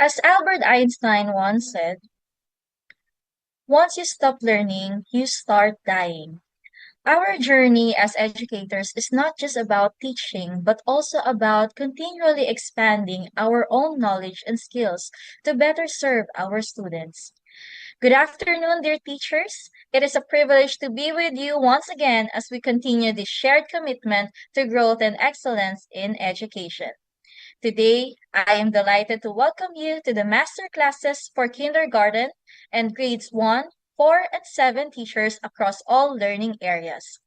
As Albert Einstein once said, once you stop learning, you start dying. Our journey as educators is not just about teaching, but also about continually expanding our own knowledge and skills to better serve our students. Good afternoon, dear teachers. It is a privilege to be with you once again as we continue this shared commitment to growth and excellence in education. Today, I am delighted to welcome you to the master classes for kindergarten and grades 1, 4, and 7 teachers across all learning areas.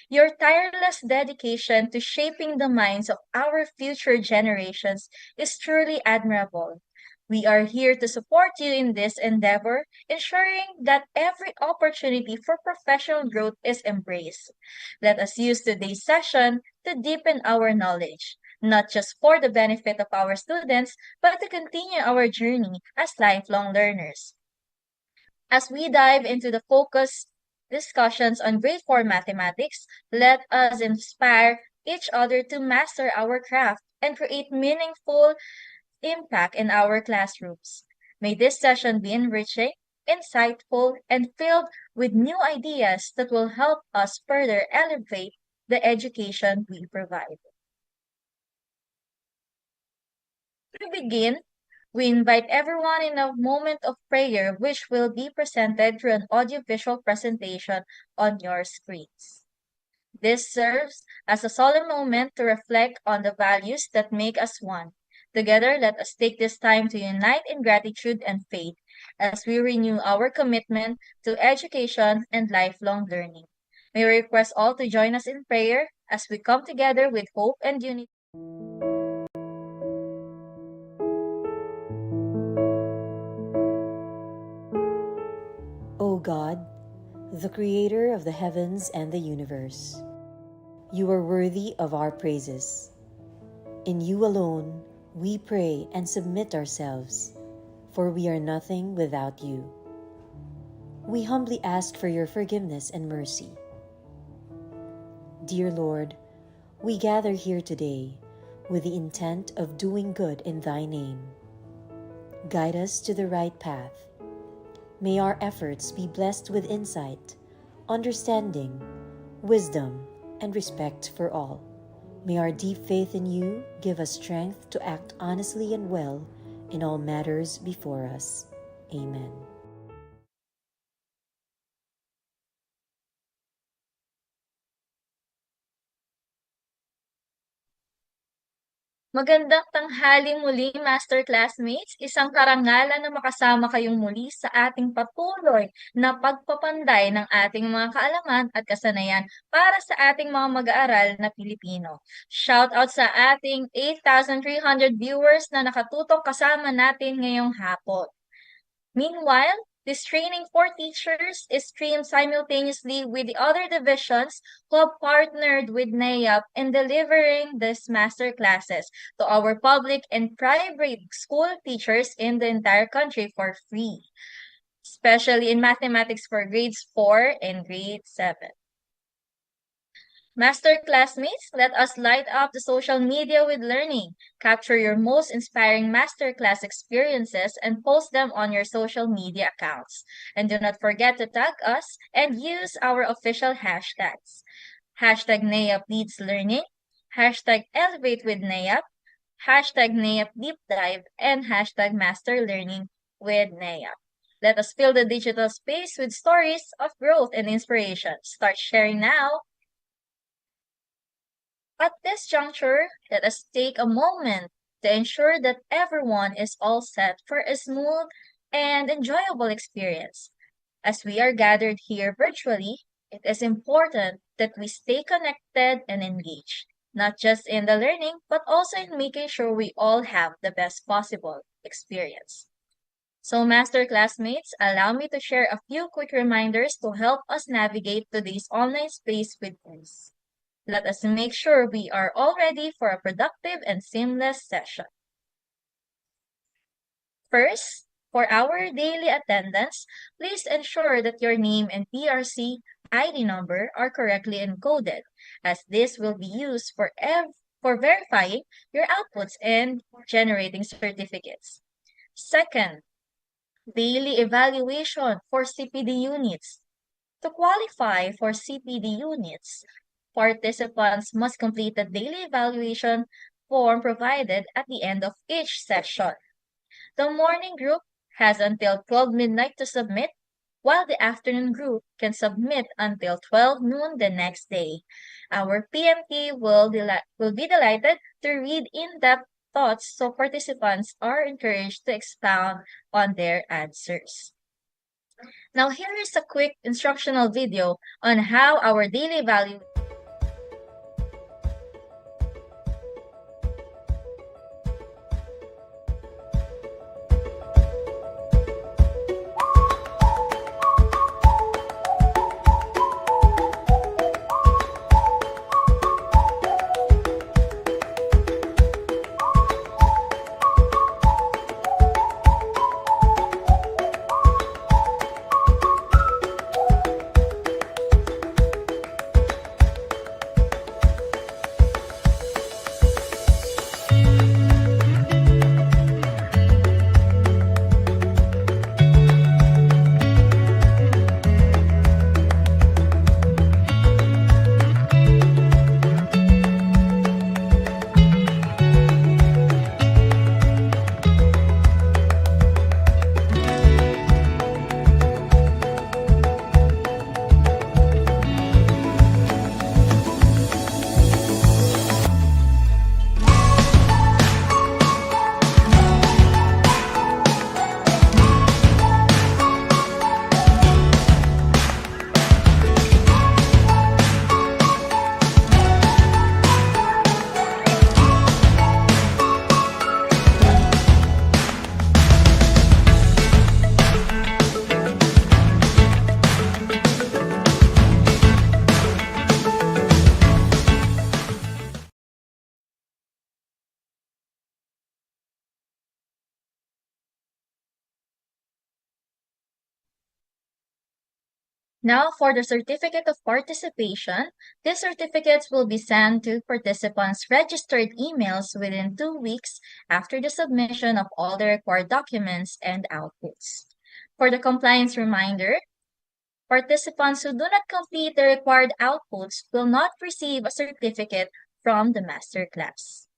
Your tireless dedication to shaping the minds of our future generations is truly admirable. We are here to support you in this endeavor, ensuring that every opportunity for professional growth is embraced. Let us use today's session to deepen our knowledge, not just for the benefit of our students, but to continue our journey as lifelong learners. As we dive into the focused discussions on grade 4 mathematics, let us inspire each other to master our craft and create meaningful impact in our classrooms. May this session be enriching, insightful, and filled with new ideas that will help us further elevate the education we provide. To begin, we invite everyone in a moment of prayer, which will be presented through an audiovisual presentation on your screens. This serves as a solemn moment to reflect on the values that make us one. Together, let us take this time to unite in gratitude and faith as we renew our commitment to education and lifelong learning. May we request all to join us in prayer as we come together with hope and unity. O God, the Creator of the heavens and the universe, you are worthy of our praises. In you alone we pray and submit ourselves, for we are nothing without you. We humbly ask for your forgiveness and mercy. Dear Lord, we gather here today with the intent of doing good in thy name. Guide us to the right path. May our efforts be blessed with insight, understanding, wisdom, and respect for all. May our deep faith in you give us strength to act honestly and well in all matters before us. Amen. Magandang tanghali muli, Master Classmates. Isang karangalan na makasama kayong muli sa ating patuloy na pagpapanday ng ating mga kaalaman at kasanayan para sa ating mga mag-aaral na Pilipino. Shout out sa ating 8,300 viewers na nakatutok kasama natin ngayong hapon. Meanwhile, this training for teachers is streamed simultaneously with the other divisions who have partnered with NEAP in delivering these master classes to our public and private school teachers in the entire country for free, especially in mathematics for grades 4 and grade 7. Master classmates, let us light up the social media with learning. Capture your most inspiring masterclass experiences and post them on your social media accounts. And do not forget to tag us and use our official hashtags. Hashtag NEAP Leads Learning, hashtag Elevate with NEAP, hashtag NEAP Deep Dive, and hashtag Master Learning with NEAP. Let us fill the digital space with stories of growth and inspiration. Start sharing now. At this juncture, let us take a moment to ensure that everyone is all set for a smooth and enjoyable experience. As we are gathered here virtually, it is important that we stay connected and engaged, not just in the learning, but also in making sure we all have the best possible experience. So, master classmates, allow me to share a few quick reminders to help us navigate today's online space with ease. Let us make sure we are all ready for a productive and seamless session. First, for our daily attendance, please ensure that your name and PRC ID number are correctly encoded, as this will be used for verifying your outputs and generating certificates. Second, daily evaluation for CPD units. To qualify for CPD units, participants must complete the daily evaluation form provided at the end of each session. The morning group has until 12 midnight to submit, while the afternoon group can submit until 12 noon the next day. Our PMT will be delighted to read in-depth thoughts so participants are encouraged to expound on their answers. Now here is a quick instructional video on how our daily value Now, for the certificate of participation, these certificates will be sent to participants' registered emails within 2 weeks after the submission of all the required documents and outputs. For the compliance reminder, participants who do not complete the required outputs will not receive a certificate from the masterclass.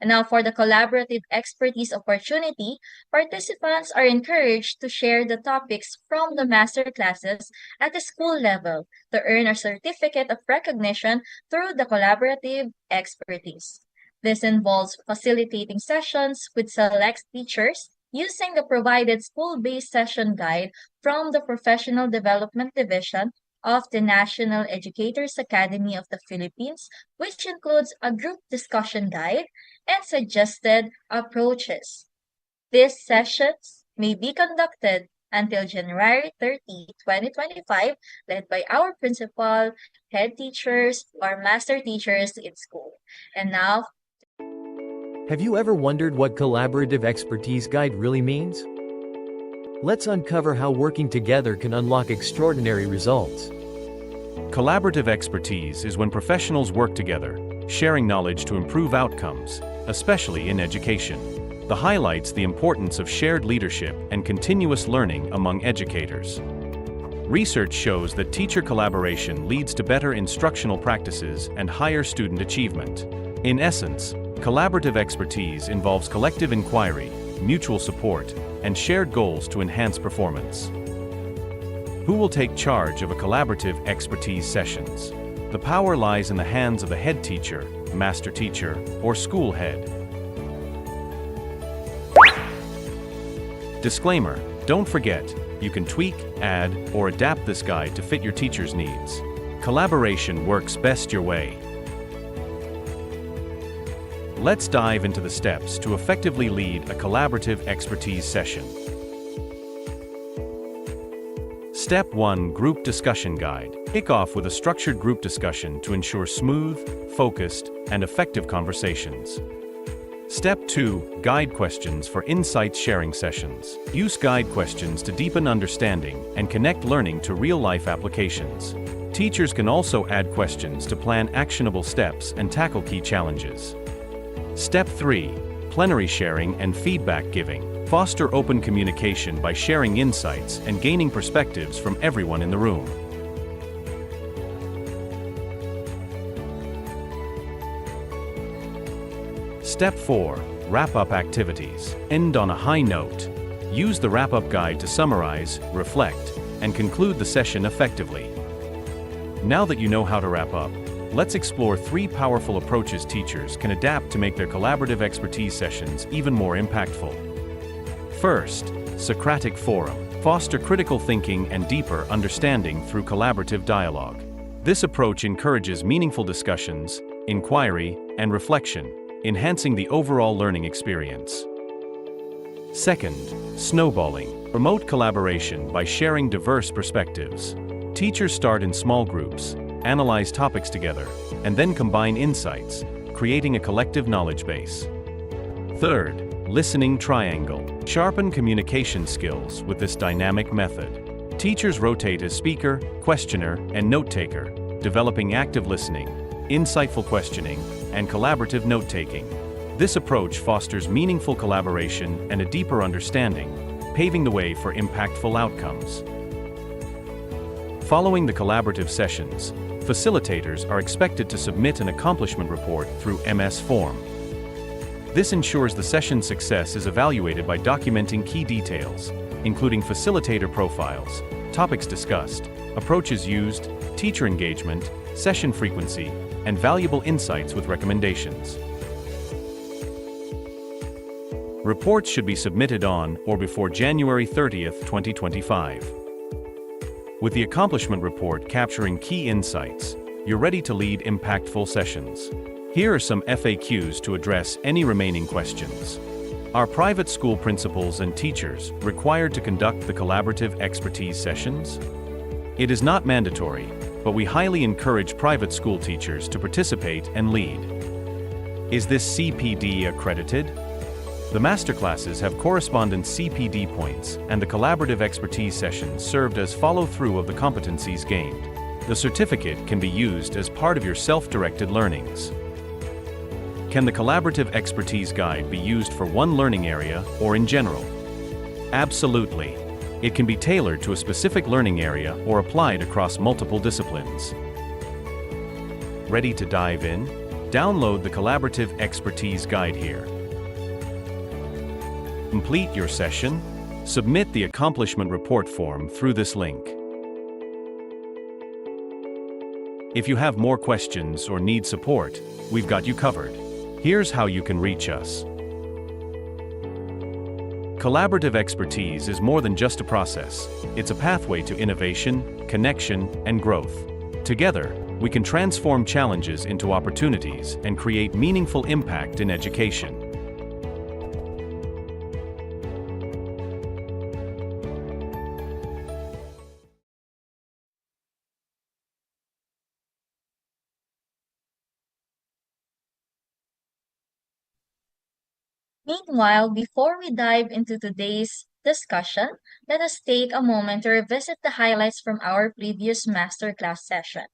And now for the collaborative expertise opportunity, participants are encouraged to share the topics from the master classes at the school level to earn a certificate of recognition through the collaborative expertise. This involves facilitating sessions with select teachers using the provided school-based session guide from the Professional Development Division of the National Educators Academy of the Philippines, which includes a group discussion guide and suggested approaches. These sessions may be conducted until January 30, 2025, led by our principal, head teachers, or master teachers in school. And now, Have you ever wondered what Collaborative Expertise Guide really means? Let's uncover how working together can unlock extraordinary results. Collaborative expertise is when professionals work together, sharing knowledge to improve outcomes, especially in education. The highlights the importance of shared leadership and continuous learning among educators. Research shows that teacher collaboration leads to better instructional practices and higher student achievement. In essence, collaborative expertise involves collective inquiry, mutual support, and shared goals to enhance performance. Who will take charge of a collaborative expertise sessions? The power lies in the hands of the head teacher, master teacher, or school head. Disclaimer: don't forget, you can tweak, add, or adapt this guide to fit your teacher's needs. Collaboration works best your way. Let's dive into the steps to effectively lead a collaborative expertise session. Step 1: Group Discussion Guide. Kick off with a structured group discussion to ensure smooth, focused, and effective conversations. Step 2: Guide questions for insight sharing sessions. Use guide questions to deepen understanding and connect learning to real-life applications. Teachers can also add questions to plan actionable steps and tackle key challenges. Step 3: Plenary sharing and feedback giving. Foster open communication by sharing insights and gaining perspectives from everyone in the room. Step 4. Wrap-up activities. End on a high note. Use the wrap-up guide to summarize, reflect, and conclude the session effectively. Now that you know how to wrap up, let's explore 3 powerful approaches teachers can adapt to make their collaborative expertise sessions even more impactful. First, Socratic Forum. Foster critical thinking and deeper understanding through collaborative dialogue. This approach encourages meaningful discussions, inquiry, and reflection, enhancing the overall learning experience. Second, snowballing. Promote collaboration by sharing diverse perspectives. Teachers start in small groups, analyze topics together, and then combine insights, creating a collective knowledge base. Third, listening triangle. Sharpen communication skills with this dynamic method. Teachers rotate as speaker, questioner, and note-taker, developing active listening, insightful questioning, and collaborative note-taking. This approach fosters meaningful collaboration and a deeper understanding, paving the way for impactful outcomes. Following the collaborative sessions, facilitators are expected to submit an accomplishment report through MS Form. This ensures the session's success is evaluated by documenting key details, including facilitator profiles, topics discussed, approaches used, teacher engagement, session frequency, and valuable insights with recommendations. Reports should be submitted on or before January 30th, 2025. With the accomplishment report capturing key insights, you're ready to lead impactful sessions. Here are some FAQs to address any remaining questions. Are private school principals and teachers required to conduct the collaborative expertise sessions? It is not mandatory, but we highly encourage private school teachers to participate and lead. Is this CPD accredited? The masterclasses have correspondence CPD points, and the collaborative expertise sessions served as follow-through of the competencies gained. The certificate can be used as part of your self-directed learnings. Can the collaborative expertise guide be used for one learning area or in general? Absolutely. It can be tailored to a specific learning area or applied across multiple disciplines. Ready to dive in? Download the collaborative expertise guide here. Complete your session. Submit the accomplishment report form through this link. If you have more questions or need support, we've got you covered. Here's how you can reach us. Collaborative expertise is more than just a process. It's a pathway to innovation, connection, and growth. Together, we can transform challenges into opportunities and create meaningful impact in education. Meanwhile, before we dive into today's discussion, let us take a moment to revisit the highlights from our previous masterclass session.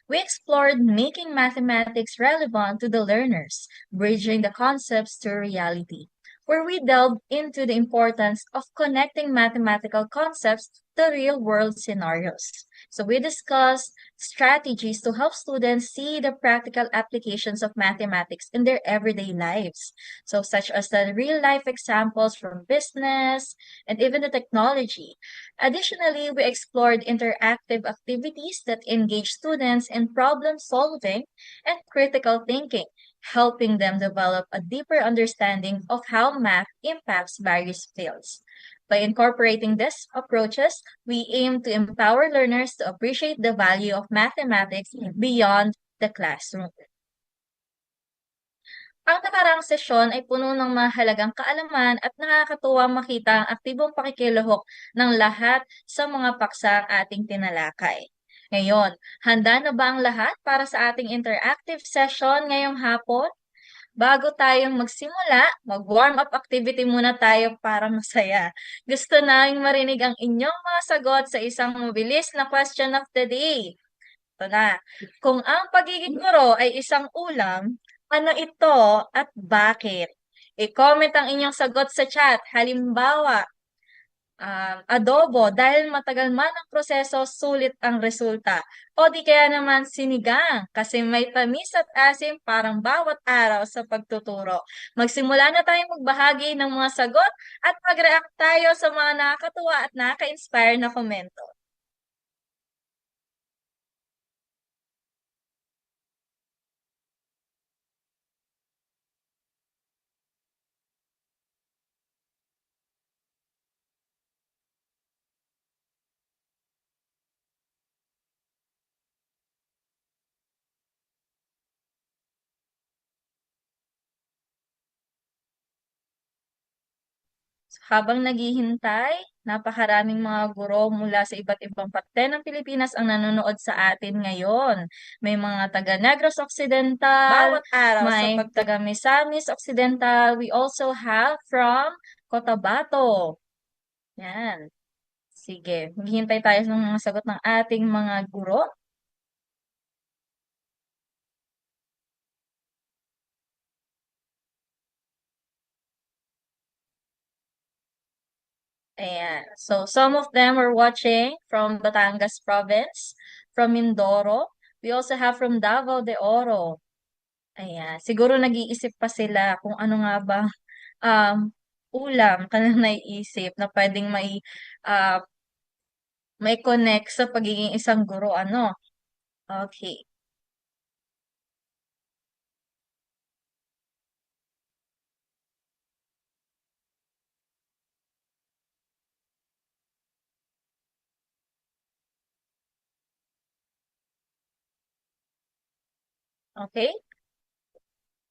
We explored making mathematics relevant to the learners, bridging the concepts to reality, where we delved into the importance of connecting mathematical concepts to real-world scenarios. So we discussed strategies to help students see the practical applications of mathematics in their everyday lives. So such as the real-life examples from business and even the technology. Additionally, we explored interactive activities that engage students in problem solving and critical thinking, helping them develop a deeper understanding of how math impacts various fields. By incorporating these approaches, we aim to empower learners to appreciate the value of mathematics beyond the classroom. Ang nakaraang sesyon ay puno ng mahalagang kaalaman at nakakatuwang makita ang aktibong pakikilahok ng lahat sa mga paksa ang ating tinalakay. Ngayon, handa na ba ang lahat para sa ating interactive session ngayong hapon? Bago tayong magsimula, mag-warm up activity muna tayo para masaya. Gusto naming marinig ang inyong mga sagot sa isang mabilis na question of the day. Ito na. Kung ang pagiging guro ay isang ulam, ano ito at bakit? I-comment ang inyong sagot sa chat. Halimbawa, adobo dahil matagal man ang proseso, sulit ang resulta. O di kaya naman sinigang kasi may tamis at asim parang bawat araw sa pagtuturo. Magsimula na tayong magbahagi ng mga sagot at mag-react tayo sa mga nakakatuwa at nakaka-inspire na komento. So, habang naghihintay, napakaraming mga guro mula sa iba't ibang parte ng Pilipinas ang nanonood sa atin ngayon. May mga taga Negros Occidental, bawat araw may taga Misamis Occidental. We also have from Cotabato. Yan. Sige, maghihintay tayo ng mga sagot ng ating mga guro. Ayan. So, some of them were watching from Batangas province, from Mindoro. We also have from Davao de Oro. Ayan. Siguro nag-iisip pa sila kung ano nga ba um, ulam kanilang naiisip na pwedeng uh, may connect sa pagiging isang guro. Ano? Okay. Okay?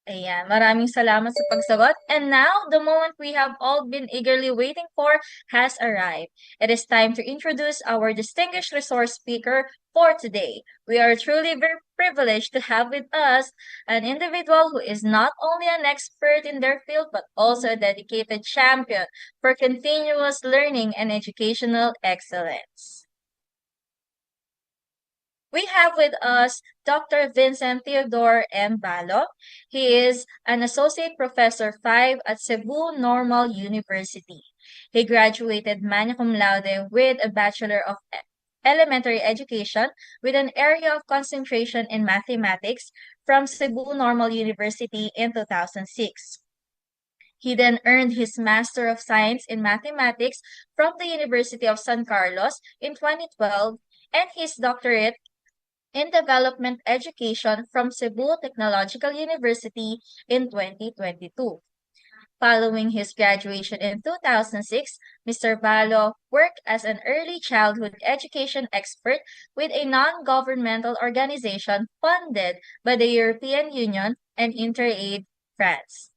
Ayan, maraming salamat sa pagsagot. And now, the moment we have all been eagerly waiting for has arrived. It is time to introduce our distinguished resource speaker for today. We are truly very privileged to have with us an individual who is not only an expert in their field, but also a dedicated champion for continuous learning and educational excellence. We have with us Dr. Vincent Theodore M. Balo. He is an Associate Professor 5 at Cebu Normal University. He graduated magna cum laude with a Bachelor of Elementary Education with an area of concentration in mathematics from Cebu Normal University in 2006. He then earned his Master of Science in Mathematics from the University of San Carlos in 2012 and his doctorate in Development Education from Cebu Technological University in 2022. Following his graduation in 2006, Mr. Balo worked as an early childhood education expert with a non-governmental organization funded by the European Union and Interaid France.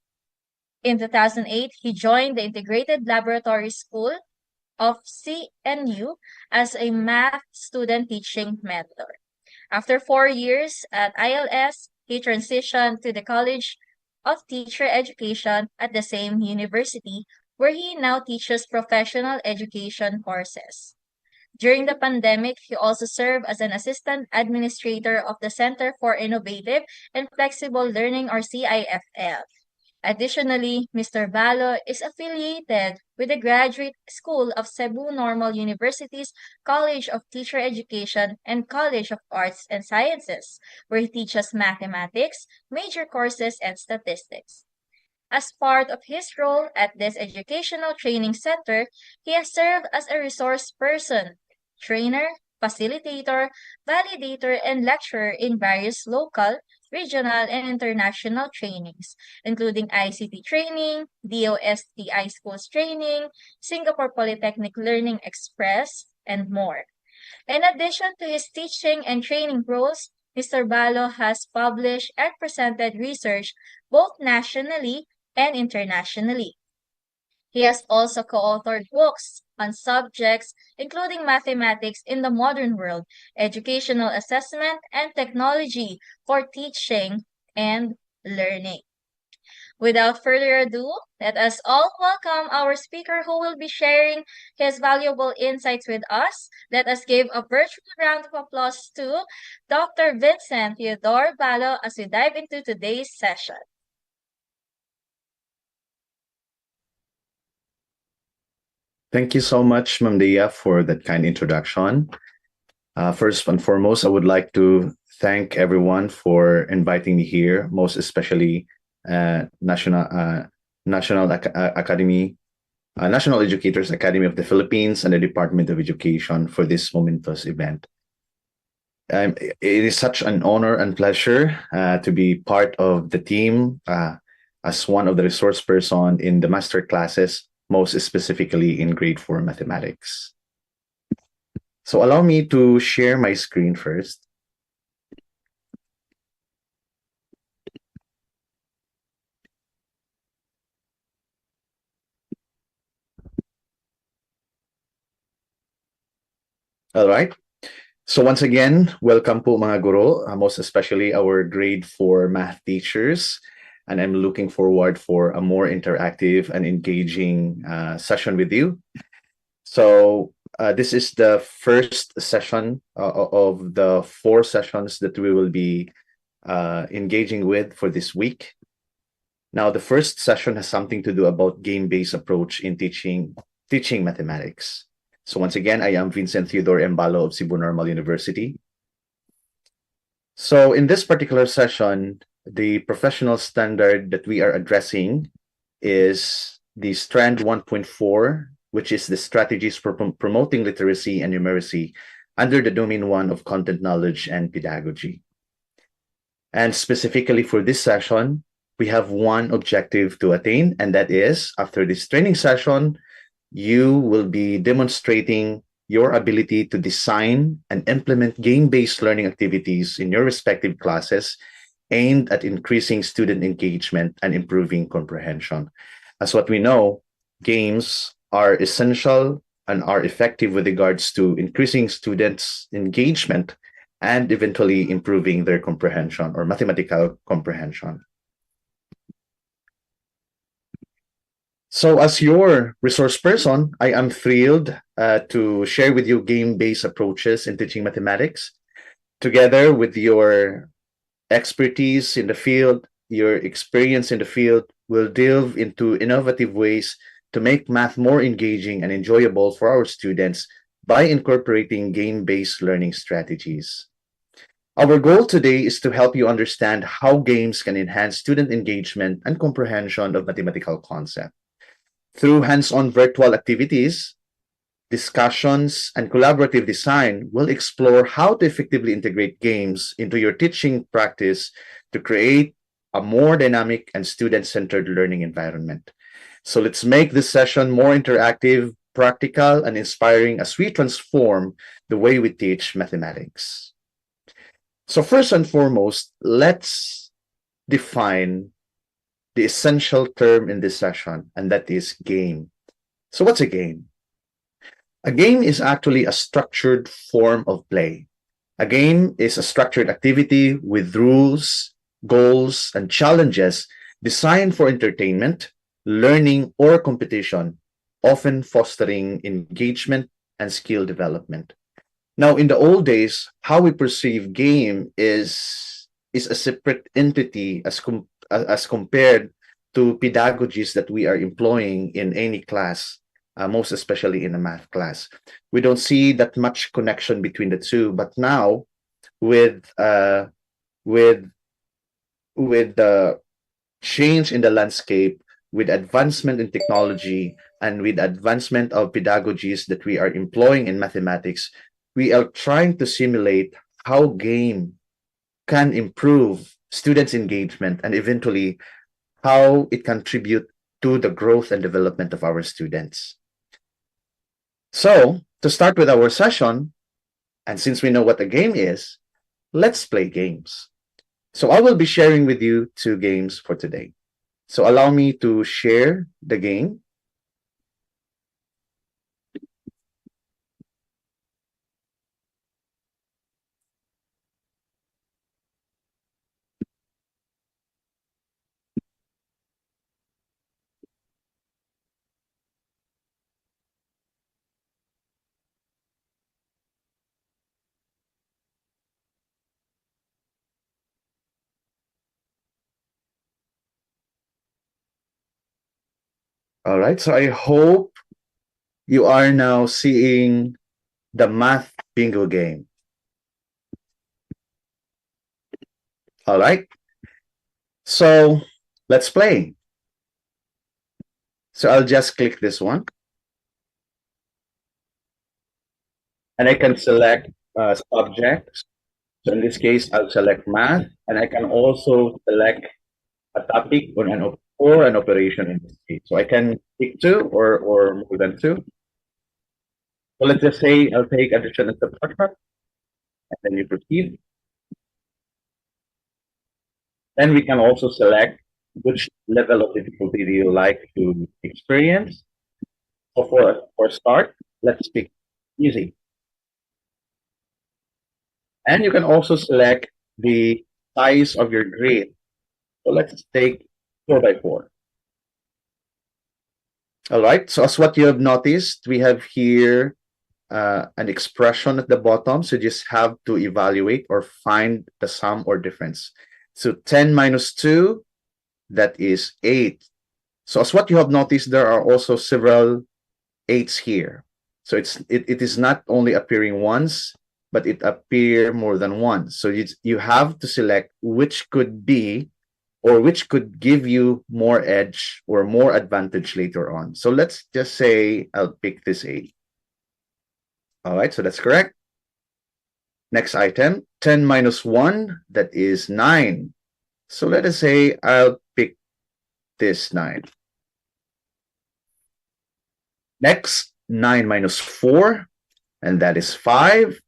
In 2008, he joined the Integrated Laboratory School of CNU as a math student teaching mentor. After 4 years at ILS, he transitioned to the College of Teacher Education at the same university, where he now teaches professional education courses. During the pandemic, he also served as an assistant administrator of the Center for Innovative and Flexible Learning, or CIFL. Additionally, Mr. Balo is affiliated with the Graduate School of Cebu Normal University's College of Teacher Education and College of Arts and Sciences, where he teaches mathematics, major courses, and statistics. As part of his role at this educational training center, he has served as a resource person, trainer, facilitator, validator, and lecturer in various local, regional, and international trainings, including ICT training, DOST schools training, Singapore Polytechnic Learning Express, and more. In addition to his teaching and training roles, Mr. Balo has published and presented research both nationally and internationally. He has also co-authored books on subjects including mathematics in the modern world, educational assessment, and technology for teaching and learning. Without further ado, let us all welcome our speaker who will be sharing his valuable insights with us. Let us give a virtual round of applause to Dr. Vincent Theodore Balo as we dive into today's session. Thank you so much, Ma'am Dia, for that kind introduction. First and foremost, I would like to thank everyone for inviting me here, most especially National Academy, National Educators Academy of the Philippines, and the Department of Education for this momentous event. It is such an honor and pleasure to be part of the team as one of the resource person in the master classes, most specifically in grade 4 mathematics. So allow me to share my screen first. All right. So once again, welcome po mga guro, most especially our grade 4 math teachers. And I'm looking forward for a more interactive and engaging session with you. So this is the first session of the 4 sessions that we will be engaging with for this week. Now, the first session has something to do about game-based approach in teaching mathematics. So once again, I am Vincent Theodore Embalo of Cebu Normal University. So in this particular session, the professional standard that we are addressing is the Strand 1.4, which is the strategies for promoting literacy and numeracy under the domain 1 of content knowledge and pedagogy. And specifically for this session, we have one objective to attain, and that is, after this training session, you will be demonstrating your ability to design and implement game-based learning activities in your respective classes aimed at increasing student engagement and improving comprehension. As what we know, games are essential and are effective with regards to increasing students' engagement and eventually improving their comprehension or mathematical comprehension. So as your resource person, I am thrilled to share with you game-based approaches in teaching mathematics. Together with your expertise in the field, your experience in the field, will delve into innovative ways to make math more engaging and enjoyable for our students by incorporating game-based learning strategies. Our goal today is to help you understand how games can enhance student engagement and comprehension of mathematical concepts. Through hands-on virtual activities, discussions, and collaborative design, we'll explore how to effectively integrate games into your teaching practice to create a more dynamic and student-centered learning environment. So let's make this session more interactive, practical, and inspiring as we transform the way we teach mathematics. So first and foremost, let's define the essential term in this session, and that is game. So what's a game? A game is actually a structured form of play. A game is a structured activity with rules, goals, and challenges designed for entertainment, learning, or competition, often fostering engagement and skill development. Now, in the old days, how we perceive game is a separate entity as compared to pedagogies that we are employing in any class, most especially in a math class. We don't see that much connection between the two, but now with with the change in the landscape, with advancement in technology, and with advancement of pedagogies that we are employing in mathematics, we are trying to simulate how game can improve students' engagement and eventually how it contribute to the growth and development of our students. So, to start with our session, and since we know what a game is, let's play games. So I will be sharing with you 2 games for today. So allow me to share the game. All right, so I hope you are now seeing the math bingo game. All right. So let's play. So I'll just click this one and I can select subjects. So in this case, I'll select math and I can also select a topic or an operation in this case. So I can pick two or more than two. So let's just say I'll take addition and subtraction and then you proceed. Then we can also select which level of difficulty do you like to experience. So for start, let's pick easy. And you can also select the size of your grade. So let's take 4 by 4. All right. So as what you have noticed, we have here an expression at the bottom. So you just have to evaluate or find the sum or difference. So 10 minus 2, that is 8. So as what you have noticed, there are also several 8s here. So it is not only appearing once, but it appear more than once. So you have to select which could be or which could give you more edge or more advantage later on. So let's just say I'll pick this 8. All right, so that's correct. Next item, 10 minus 1, that is 9. So let us say I'll pick this 9. Next, 9 minus 4, and that is 5.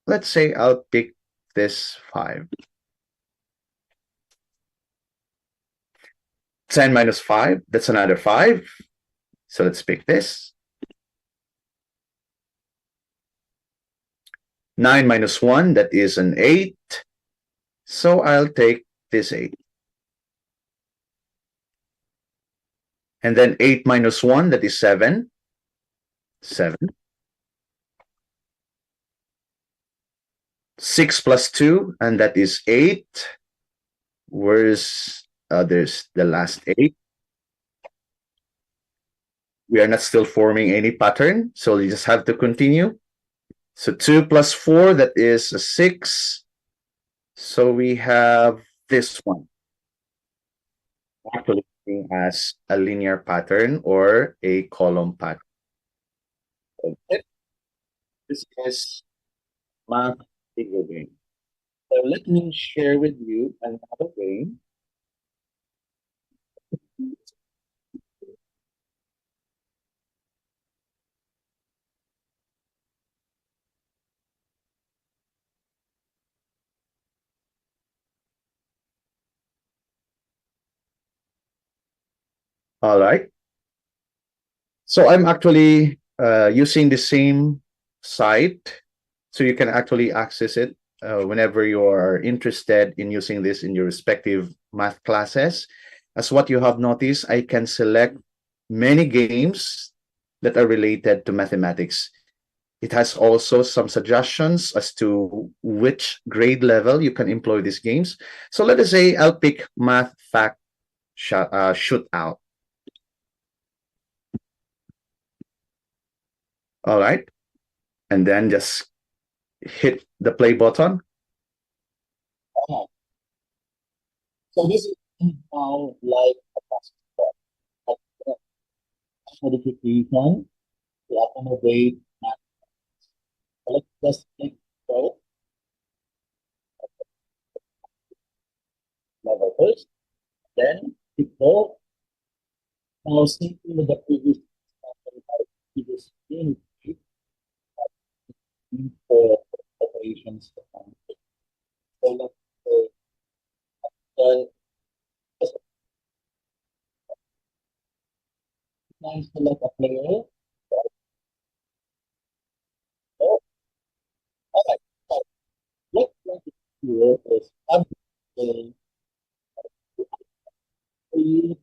Let's say I'll pick this 5. 10 minus 5, that's another 5. So let's pick this. 9 minus 1, that is an 8. So I'll take this 8. And then 8 minus 1, that is 7. 7. 6 plus 2, and that is 8. Where's there's the last 8. We are not still forming any pattern, so you just have to continue. So 2 plus 4, that is a 6. So we have this one. Actually as a linear pattern or a column pattern. Okay. This is math video game. So let me share with you another game. All right. So I'm actually using the same site, so you can actually access it whenever you are interested in using this in your respective math classes. As what you have noticed, I can select many games that are related to mathematics. It has also some suggestions as to which grade level you can employ these games. So let us say I'll pick Math Fact Shootout. All right. And then just hit the play button. Oh. So this is how like a basketball modification to accommodate math. Let's just click go level first, then click go. Now simply with the previous unit for operations. So let's say just select a player. Oh, all right. So what we want to do here is add a three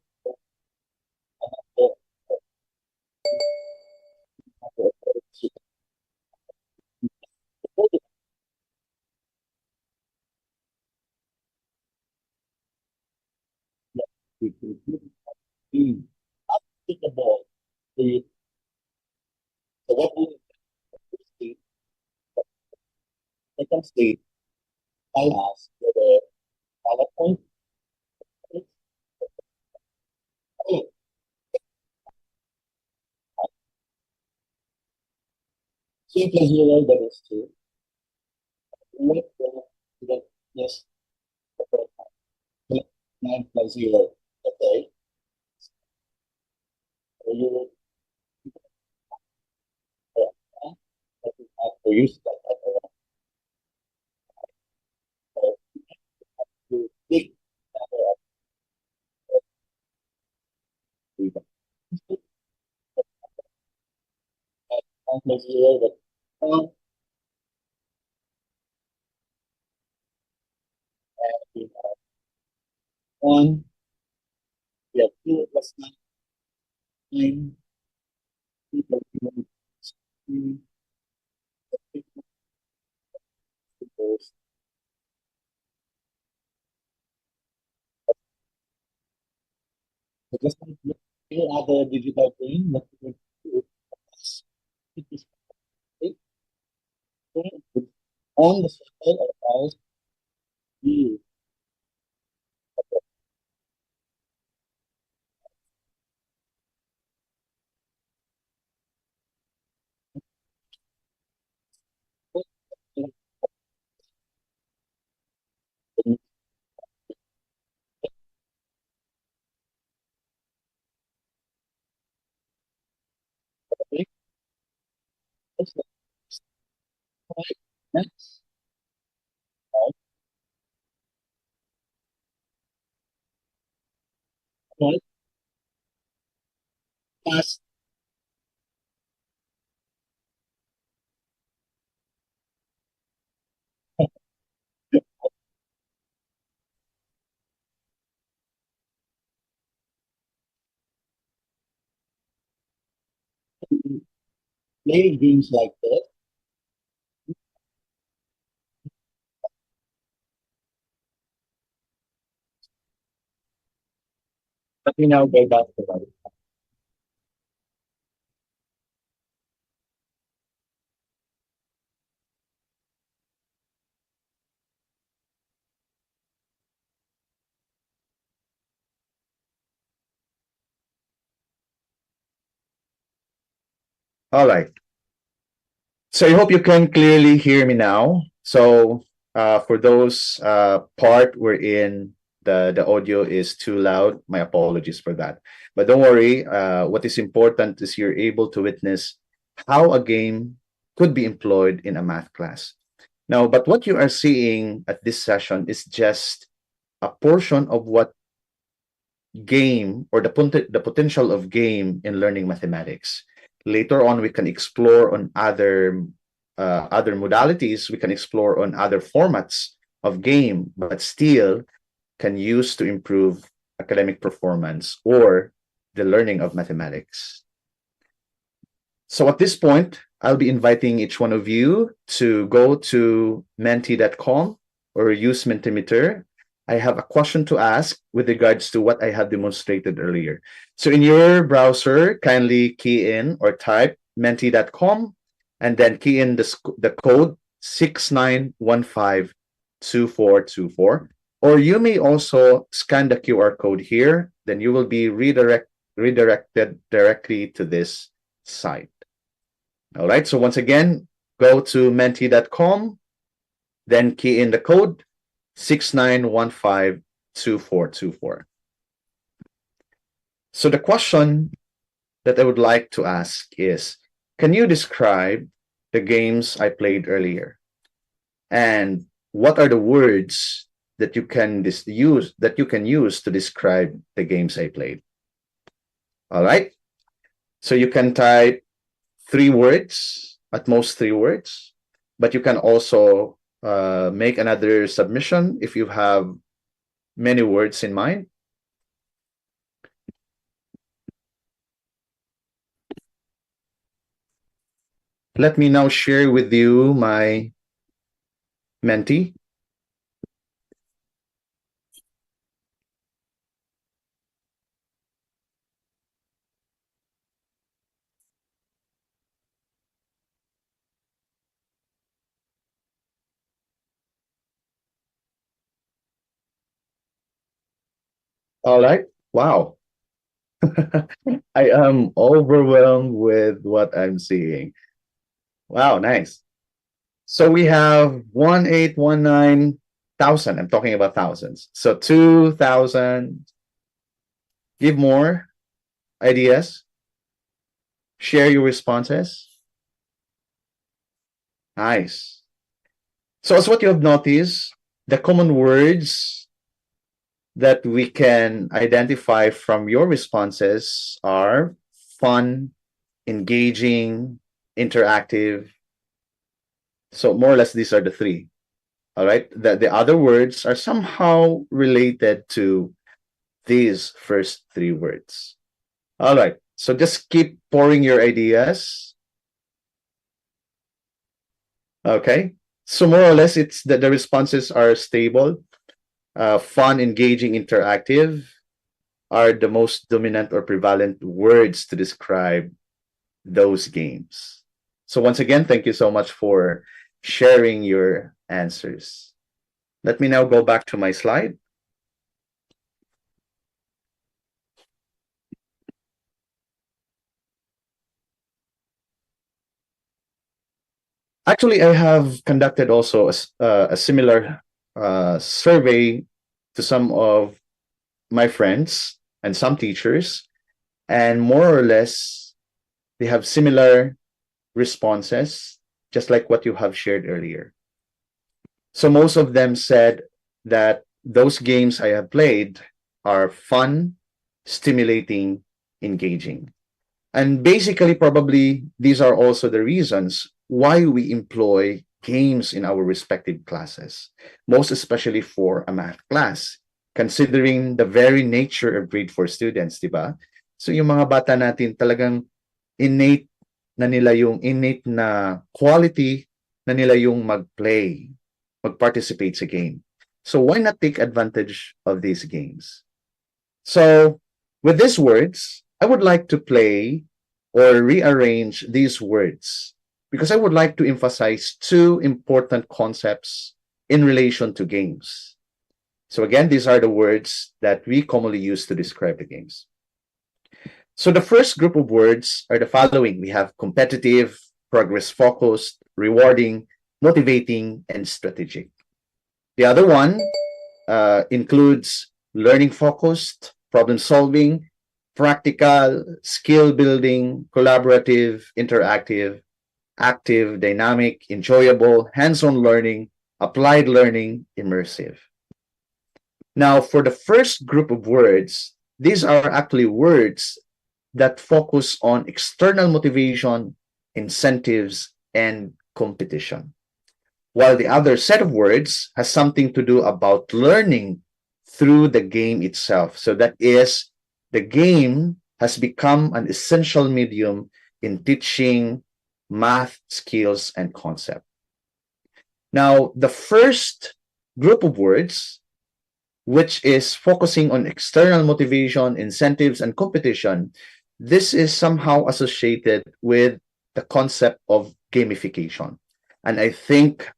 applicable. The So what we see, second state, tell us whether PowerPoint is oh, C plus zero, that is two. Let the yes, let 9 plus 0. Okay. So you will that is not for use that to big number of people. 9 plus 0, that we have 1, we have 2 plus 9, 3 plus 0, 3, equals. So just like any other digital thing, what we do is it is on the circle of ours, we put in the topic, just like next, right, past, play games like this. Let me now go back to that. All right. So I hope you can clearly hear me now. So for those part wherein the audio is too loud, my apologies for that. But don't worry. What is important is you're able to witness how a game could be employed in a math class. Now, but what you are seeing at this session is just a portion of what game or the potential of game in learning mathematics. Later on, we can explore on other modalities. We can explore on other formats of game, but still can use to improve academic performance or the learning of mathematics. So at this point, I'll be inviting each one of you to go to menti.com or use Mentimeter. I have a question to ask with regards to what I have demonstrated earlier. So in your browser, kindly key in or type menti.com and then key in the code 69152424. Or you may also scan the QR code here, then you will be redirected directly to this site. All right, so once again, go to menti.com, then key in the code 69152424. So the question that I would like to ask is, can you describe the games I played earlier? And what are the words that you can use to describe the games I played? All right. So you can type 3 words, at most 3 words, but you can also make another submission if you have many words in mind. Let me now share with you my Menti. All right. Wow. I am overwhelmed with what I'm seeing. Wow, nice. So we have 1,819,000. I'm talking about thousands. So 2,000. Give more ideas. Share your responses. Nice. So as what you have noticed, the common words that we can identify from your responses are fun, engaging, interactive. So more or less, these are the three. All right. The other words are somehow related to these first three words. All right. So just keep pouring your ideas. Okay. So more or less, it's that the responses are stable, fun, engaging, interactive are the most dominant or prevalent words to describe those games. So once again, thank you so much for sharing your answers. Let me now go back to my slide. Actually, I have conducted also a similar survey to some of my friends and some teachers, and more or less, they have similar responses, just like what you have shared earlier. So most of them said that those games I have played are fun, stimulating, engaging. And basically, probably these are also the reasons why we employ games in our respective classes, most especially for a math class, considering the very nature of grade 4 students, di ba? So yung mga bata natin talagang innate innate na quality na nila yung mag-play, mag-participate sa game. So why not take advantage of these games? So with these words, I would like to play or rearrange these words because I would like to emphasize two important concepts in relation to games. So again, these are the words that we commonly use to describe the games. So the first group of words are the following. We have competitive, progress focused, rewarding, motivating, and strategic. The other one includes learning focused, problem solving, practical, skill building, collaborative, interactive, active, dynamic, enjoyable, hands on learning, applied learning, immersive. Now, for the first group of words, these are actually words that focus on external motivation, incentives, and competition. While the other set of words has something to do about learning through the game itself. So that is, the game has become an essential medium in teaching math skills and concept. Now, the first group of words, which is focusing on external motivation, incentives, and competition, this is somehow associated with the concept of gamification. And I think,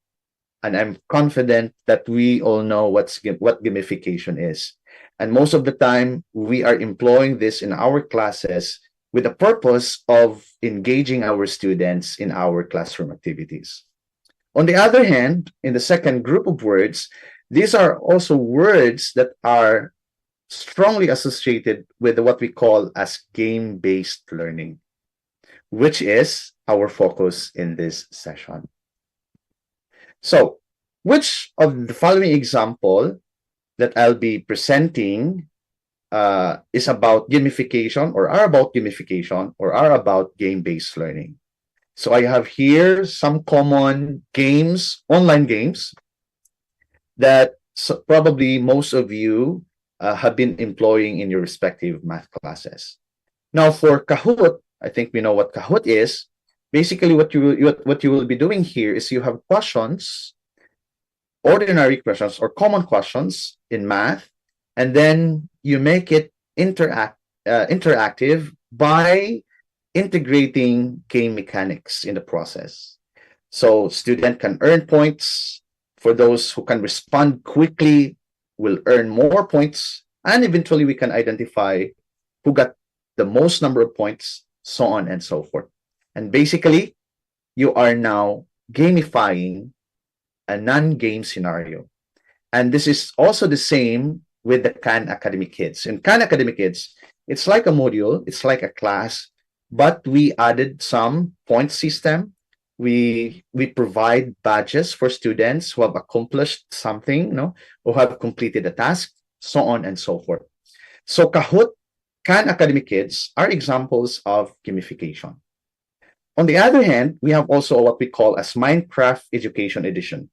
and I'm confident that we all know what gamification is. And most of the time, we are employing this in our classes with the purpose of engaging our students in our classroom activities. On the other hand, in the second group of words, these are also words that are strongly associated with what we call as game-based learning, which is our focus in this session. So, which of the following example that I'll be presenting is about gamification or are about gamification or are about game-based learning? So I have here some common games, online games, that probably most of you have been employing in your respective math classes. Now for Kahoot, I think we know what Kahoot is. Basically, what you will be doing here is you have questions, ordinary questions or common questions in math, and then you make it interactive by integrating game mechanics in the process. So student can earn points. For those who can respond quickly, will earn more points. And eventually we can identify who got the most number of points, so on and so forth. And basically, you are now gamifying a non-game scenario. And this is also the same with the Khan Academy Kids. In Khan Academy Kids, it's like a module, it's like a class, but we added some point system. We provide badges for students who have accomplished something, who have completed a task, so on and so forth. So Kahoot, Khan Academy Kids are examples of gamification. On the other hand, we have also what we call as Minecraft Education Edition.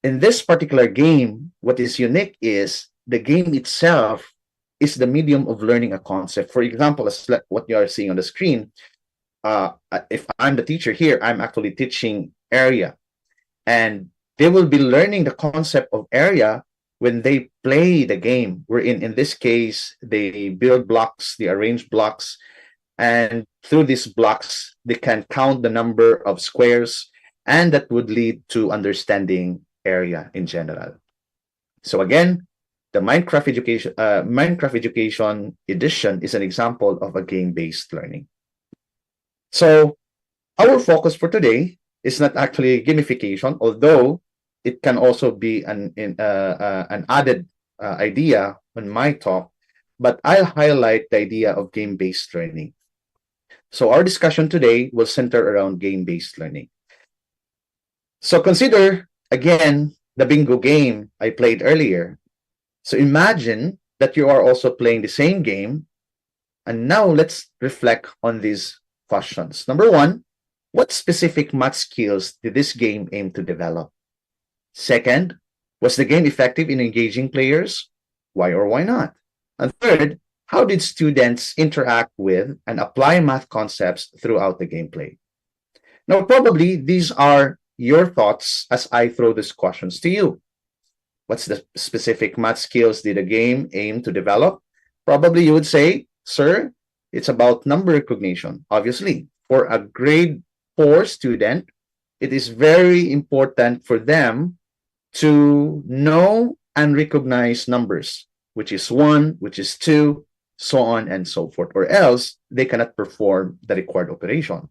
In this particular game, what is unique is the game itself is the medium of learning a concept. For example, as what you are seeing on the screen, if I'm the teacher here, I'm actually teaching area, and they will be learning the concept of area when they play the game. We're in this case, they build blocks, they arrange blocks, and through these blocks, they can count the number of squares, and that would lead to understanding area in general. So again, the Minecraft Education Edition is an example of a game-based learning. So our focus for today is not actually gamification, although it can also be an added idea on my talk, but I'll highlight the idea of game-based learning. So our discussion today will center around game-based learning. So consider, again, the bingo game I played earlier. So imagine that you are also playing the same game. And now let's reflect on these questions. Number one, what specific math skills did this game aim to develop? Second, was the game effective in engaging players? Why or why not? And third, how did students interact with and apply math concepts throughout the gameplay? Now, probably these are your thoughts as I throw these questions to you. What's the specific math skills did the game aim to develop? Probably you would say, sir, it's about number recognition. Obviously, for a grade 4 student, it is very important for them to know and recognize numbers, which is 1, which is 2, so on and so forth, or else they cannot perform the required operation.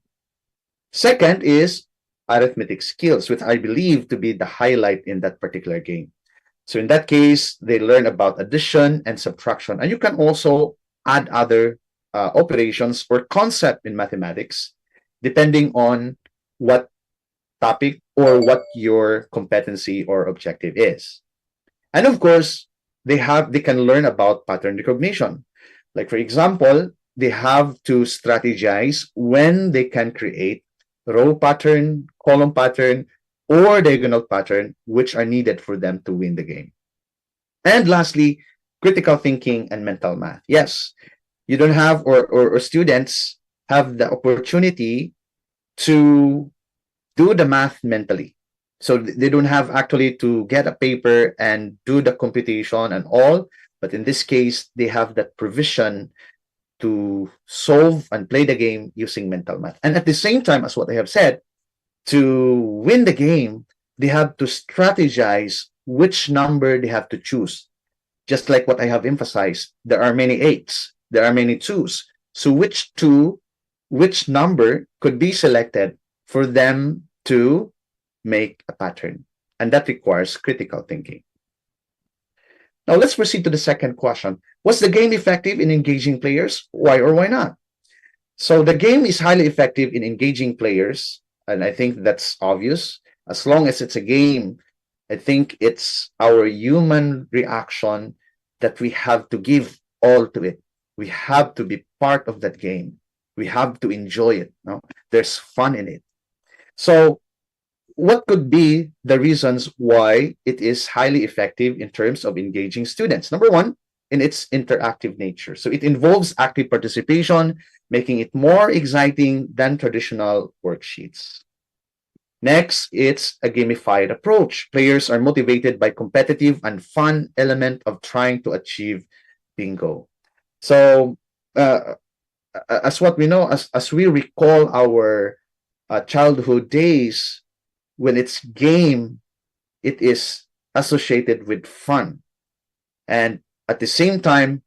Second is arithmetic skills, which I believe to be the highlight in that particular game. So in that case, they learn about addition and subtraction. And you can also add other operations or concept in mathematics, depending on what topic or what your competency or objective is. And of course, they can learn about pattern recognition. Like, for example, they have to strategize when they can create row pattern, column pattern, or diagonal pattern, which are needed for them to win the game. And lastly, critical thinking and mental math. Yes, you don't have, or students have the opportunity to do the math mentally. So they don't have actually to get a paper and do the computation and all, but in this case, they have that provision to solve and play the game using mental math. And at the same time, as what I have said, to win the game, they have to strategize which number they have to choose. Just like what I have emphasized, there are many 8s, there are many 2s. So which number could be selected for them to make a pattern? And that requires critical thinking. Now let's proceed to the second question. Was the game effective in engaging players? Why or why not? So the game is highly effective in engaging players, and I think that's obvious. As long as it's a game, I think it's our human reaction that we have to give all to it. We have to be part of that game. We have to enjoy it. No? There's fun in it. So what could be the reasons why it is highly effective in terms of engaging students? Number one, in its interactive nature. So it involves active participation, making it more exciting than traditional worksheets. Next, it's a gamified approach. Players are motivated by competitive and fun element of trying to achieve bingo. So as what we know, as we recall our childhood days, when it's game, it is associated with fun. And At the same time,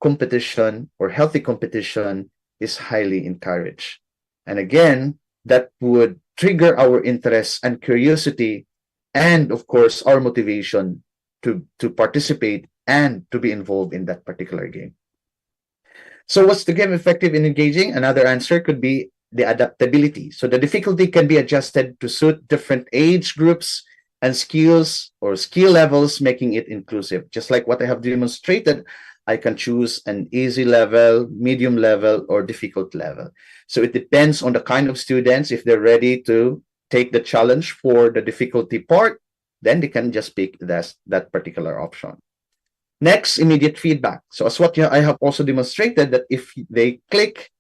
competition or healthy competition is highly encouraged. And again, that would trigger our interest and curiosity, and of course, our motivation to participate and to be involved in that particular game. So, what's the game effective in engaging? Another answer could be the adaptability. So, the difficulty can be adjusted to suit different age groups and skills or skill levels, making it inclusive. Just like what I have demonstrated, I can choose an easy level, medium level, or difficult level. So, it depends on the kind of students. If they're ready to take the challenge for the difficulty part, then they can just pick that particular option. Next, immediate feedback. So as what I have also demonstrated, that if they click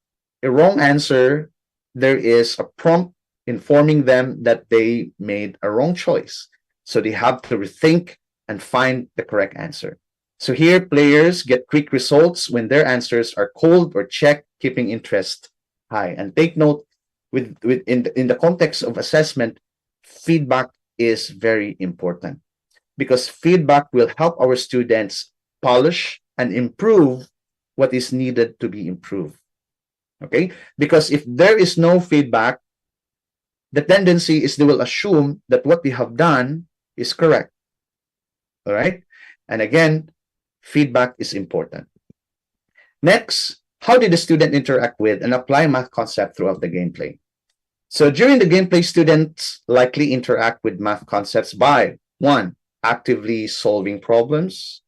a wrong answer, there is a prompt informing them that they made a wrong choice. So they have to rethink and find the correct answer. So here, players get quick results when their answers are called or checked, keeping interest high. And take note, in the context of assessment, feedback is very important, because feedback will help our students polish and improve what is needed to be improved. Okay? Because if there is no feedback, the tendency is they will assume that what we have done is correct. All right? And again, feedback is important. Next, how did the student interact with and apply math concept throughout the gameplay? So during the gameplay, students likely interact with math concepts by, one, actively solving problems.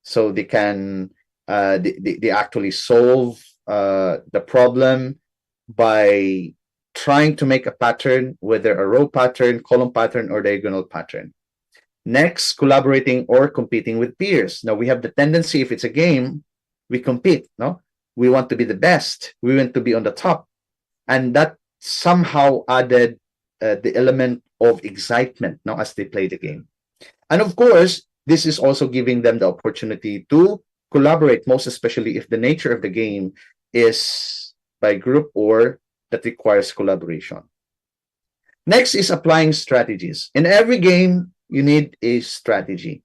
So they can they actually solve the problem by trying to make a pattern, whether a row pattern, column pattern, or diagonal pattern. Next, collaborating or competing with peers. Now, we have the tendency, if it's a game, we compete, no? We want to be the best. We want to be on the top. And that somehow added the element of excitement, no, as they play the game. And of course, this is also giving them the opportunity to collaborate, most especially if the nature of the game is by group or that requires collaboration. Next is applying strategies. In every game, you need a strategy,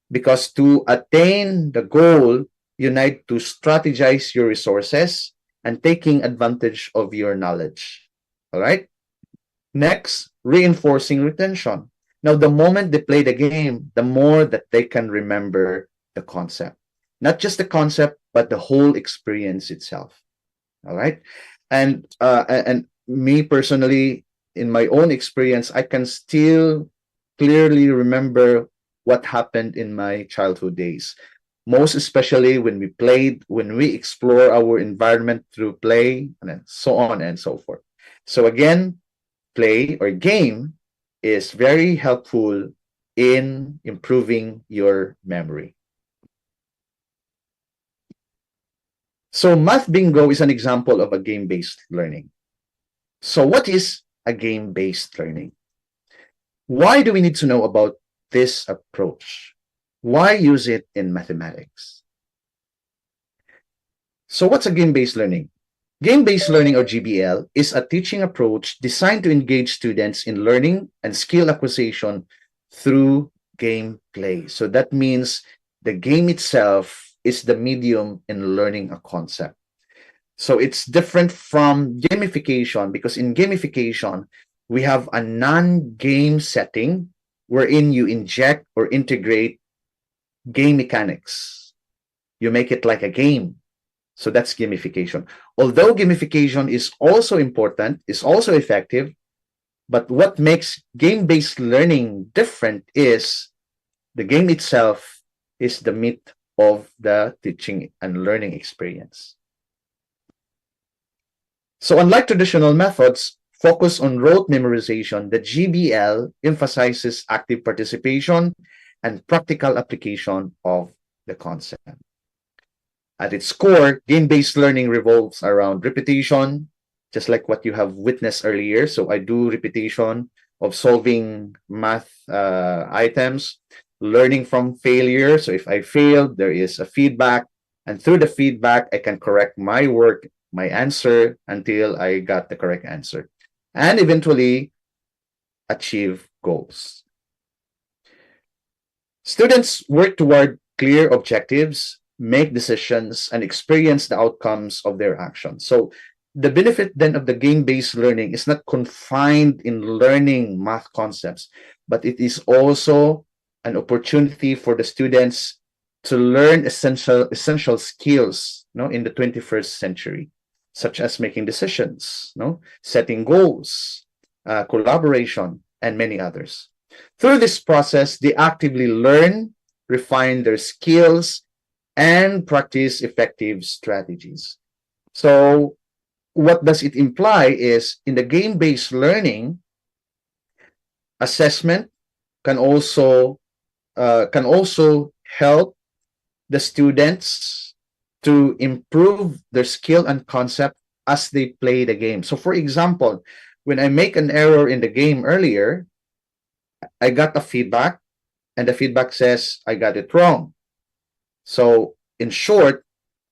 because to attain the goal, you need to strategize your resources and taking advantage of your knowledge. All right? Next, reinforcing retention. Now, the moment they play the game, the more that they can remember the concept. Not just the concept, but the whole experience itself. All right? And me personally, in my own experience, I can still clearly remember what happened in my childhood days. Most especially when we played, when we explore our environment through play, and so on and so forth. So again, play or game is very helpful in improving your memory. So Math Bingo is an example of a game-based learning. So what is a game-based learning? Why do we need to know about this approach? Why use it in mathematics? So what's a game-based learning? Game-based learning, or GBL, is a teaching approach designed to engage students in learning and skill acquisition through gameplay. So that means the game itself is the medium in learning a concept. So it's different from gamification, because in gamification, we have a non-game setting wherein you inject or integrate game mechanics. You make it like a game. So that's gamification. Although gamification is also important, is also effective, but what makes game-based learning different is the game itself is the meat of the teaching and learning experience. So unlike traditional methods focus on rote memorization, the GBL emphasizes active participation and practical application of the concept. At its core, game-based learning revolves around repetition, just like what you have witnessed earlier. So I do repetition of solving math items, learning from failure. So if I failed, there is a feedback. And through the feedback, I can correct my work, my answer, until I got the correct answer. And eventually achieve goals. Students work toward clear objectives, make decisions, and experience the outcomes of their actions. So the benefit then of the game-based learning is not confined in learning math concepts, but it is also an opportunity for the students to learn essential skills, in the 21st century, such as making decisions, setting goals, collaboration, and many others. Through this process, they actively learn, refine their skills, and practice effective strategies. So, what does it imply is in the game-based learning, assessment can also help the students to improve their skill and concept as they play the game. So, for example, when I make an error in the game earlier, I got a feedback, and the feedback says I got it wrong. So, in short,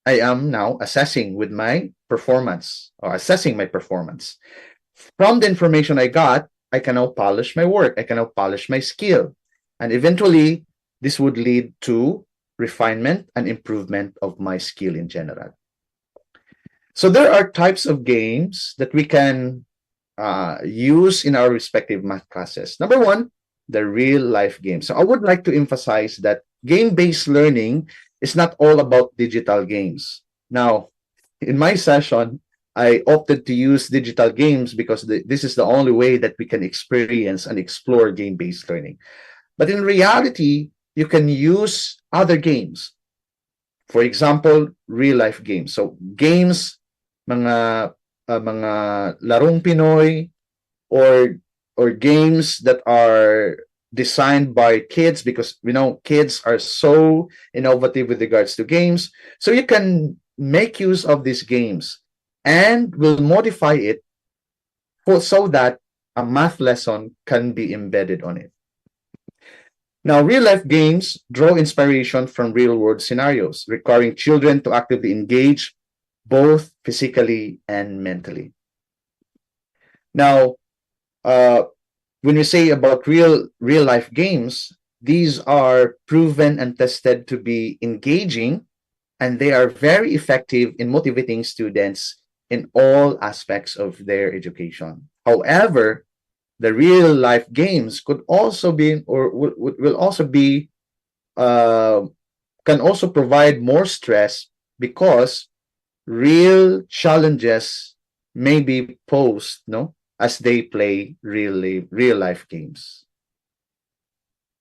I am now assessing with my performance or assessing my performance. From the information I got, I can now polish my work. I can now polish my skill. And eventually, this would lead to refinement and improvement of my skill in general. So there are types of games that we can use in our respective math classes. Number one, the real life game. So I would like to emphasize that game-based learning is not all about digital games. Now, in my session, I opted to use digital games because this is the only way that we can experience and explore game-based learning. But in reality, you can use other games. For example, real-life games. So games, mga larong Pinoy, or games that are designed by kids, because kids are so innovative with regards to games. So you can make use of these games and will modify it so that a math lesson can be embedded on it. Now, real-life games draw inspiration from real-world scenarios, requiring children to actively engage both physically and mentally. Now, when we say about real-life games, these are proven and tested to be engaging, and they are very effective in motivating students in all aspects of their education. However, the real life games could also be, or will also be, can also provide more stress because real challenges may be posed, as they play real life games.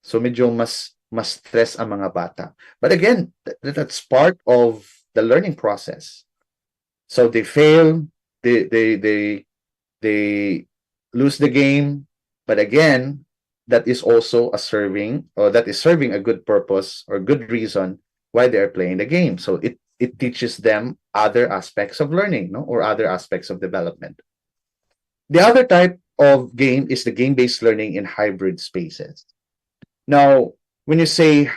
So medyo mas stress ang mga bata. But again, that's part of the learning process. So they fail, they lose the game, but again, that is also serving a good purpose or good reason why they are playing the game. So it teaches them other aspects of learning, or other aspects of development. The other type of game is the game-based learning in hybrid spaces. Now, when you say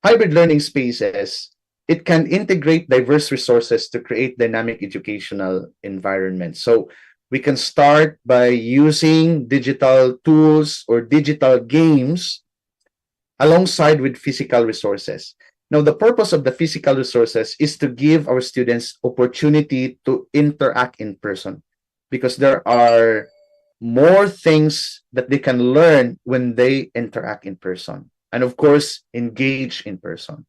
hybrid learning spaces, it can integrate diverse resources to create dynamic educational environments. So we can start by using digital tools or digital games alongside with physical resources. Now, the purpose of the physical resources is to give our students opportunity to interact in person, because there are more things that they can learn when they interact in person, and of course, engage in person.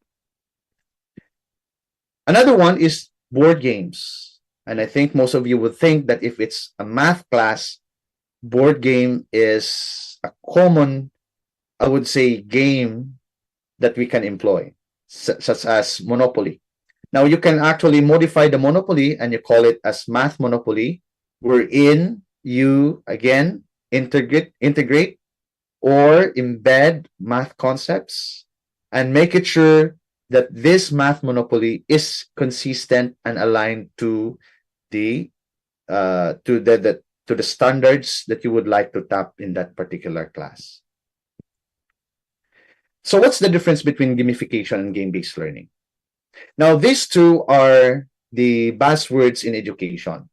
Another one is board games. And I think most of you would think that if it's a math class, board game is a common, I would say, game that we can employ, such as Monopoly. Now, you can actually modify the Monopoly and you call it as Math Monopoly, wherein you, again, integrate or embed math concepts and make it sure that this math monopoly is consistent and aligned to the standards that you would like to tap in that particular class. So what's the difference between gamification and game-based learning? Now, these two are the buzzwords in education.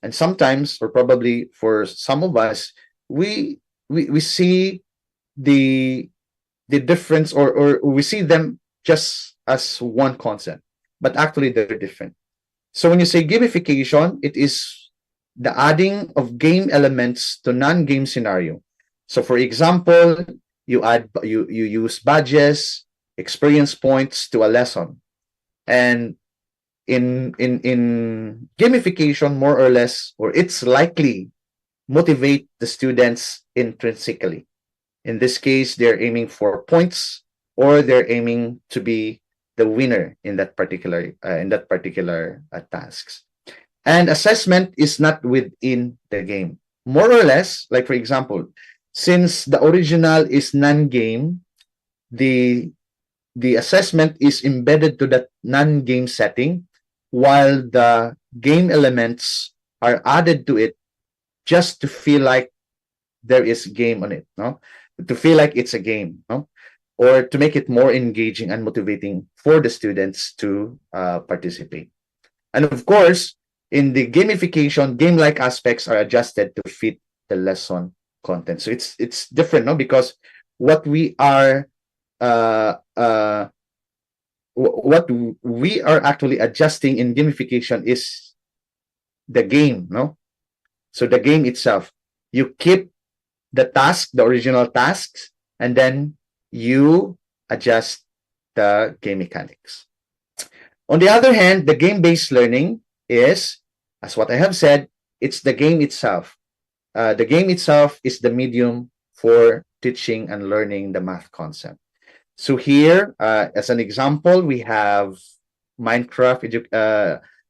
And sometimes, or probably for some of us, we see the difference, or we see them just as one concept, but actually they're different. So when you say gamification, it is the adding of game elements to non-game scenario. So for example, you use badges, experience points to a lesson. And in gamification, more or less, or it's likely motivate the students intrinsically. In this case, they're aiming for points, or they're aiming to be the winner in that particular tasks. And assessment is not within the game. More or less, like for example, since the original is non-game, the the assessment is embedded to that non-game setting, while the game elements are added to it just to feel like there is game on it, no? To feel like it's a game, no? Or to make it more engaging and motivating for the students to participate. And of course, in the gamification, game-like aspects are adjusted to fit the lesson content. So it's different, no? Because what we are uh, uh, what we are actually adjusting in gamification is the game, no? So the game itself, you keep the task, the original tasks, and then you adjust the game mechanics. On the other hand, the game-based learning is, as what I have said, it's the game itself. The game itself is the medium for teaching and learning the math concept. So here, as an example, we have Minecraft,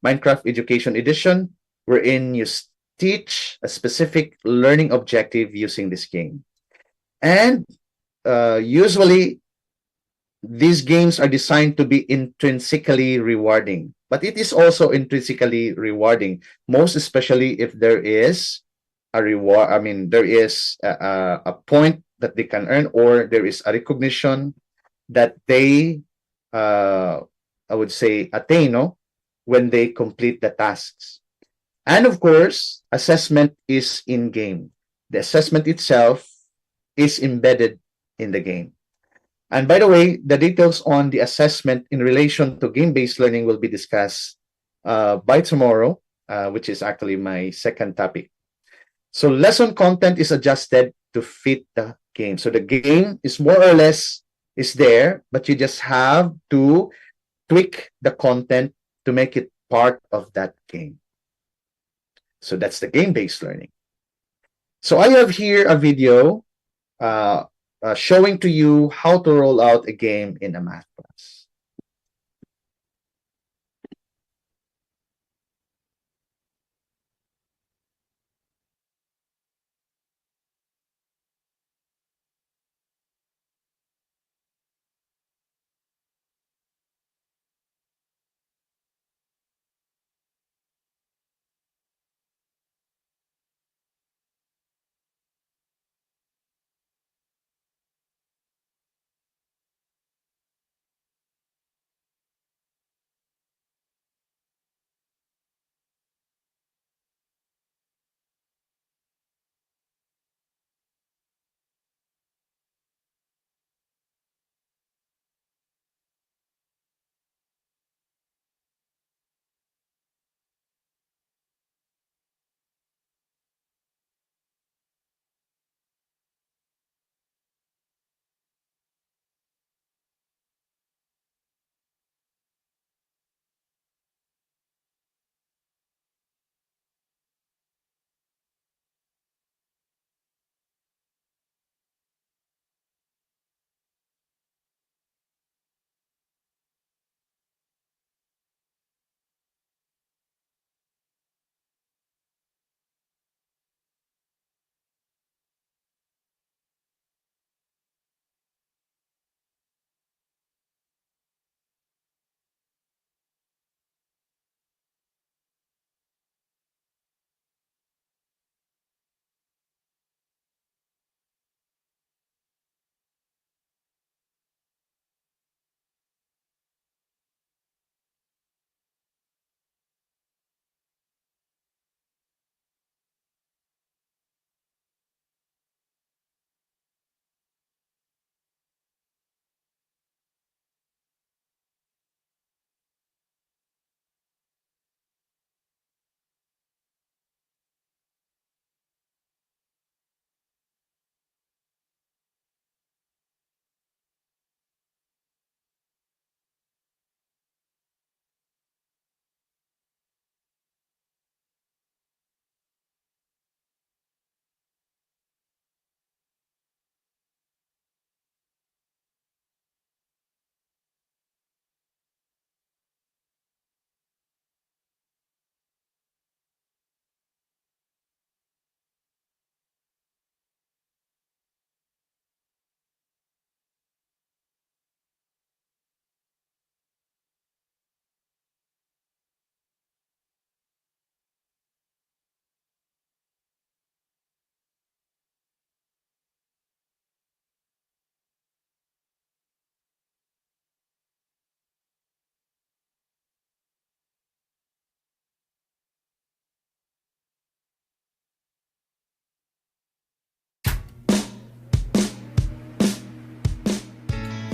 Minecraft Education Edition, wherein you teach a specific learning objective using this game. And usually, these games are designed to be intrinsically rewarding, but it is also intrinsically rewarding, most especially if there is a reward. I mean, there is a point that they can earn, or there is a recognition that they, I would say, attain, no? When they complete the tasks. And of course, assessment is in game. The assessment itself is embedded in the game. And by the way, the details on the assessment in relation to game-based learning will be discussed by tomorrow, which is actually my second topic. So lesson content is adjusted to fit the game. So the game is more or less is there, but you just have to tweak the content to make it part of that game. So that's the game-based learning. So I have here a video uh, showing to you how to roll out a game in a math class.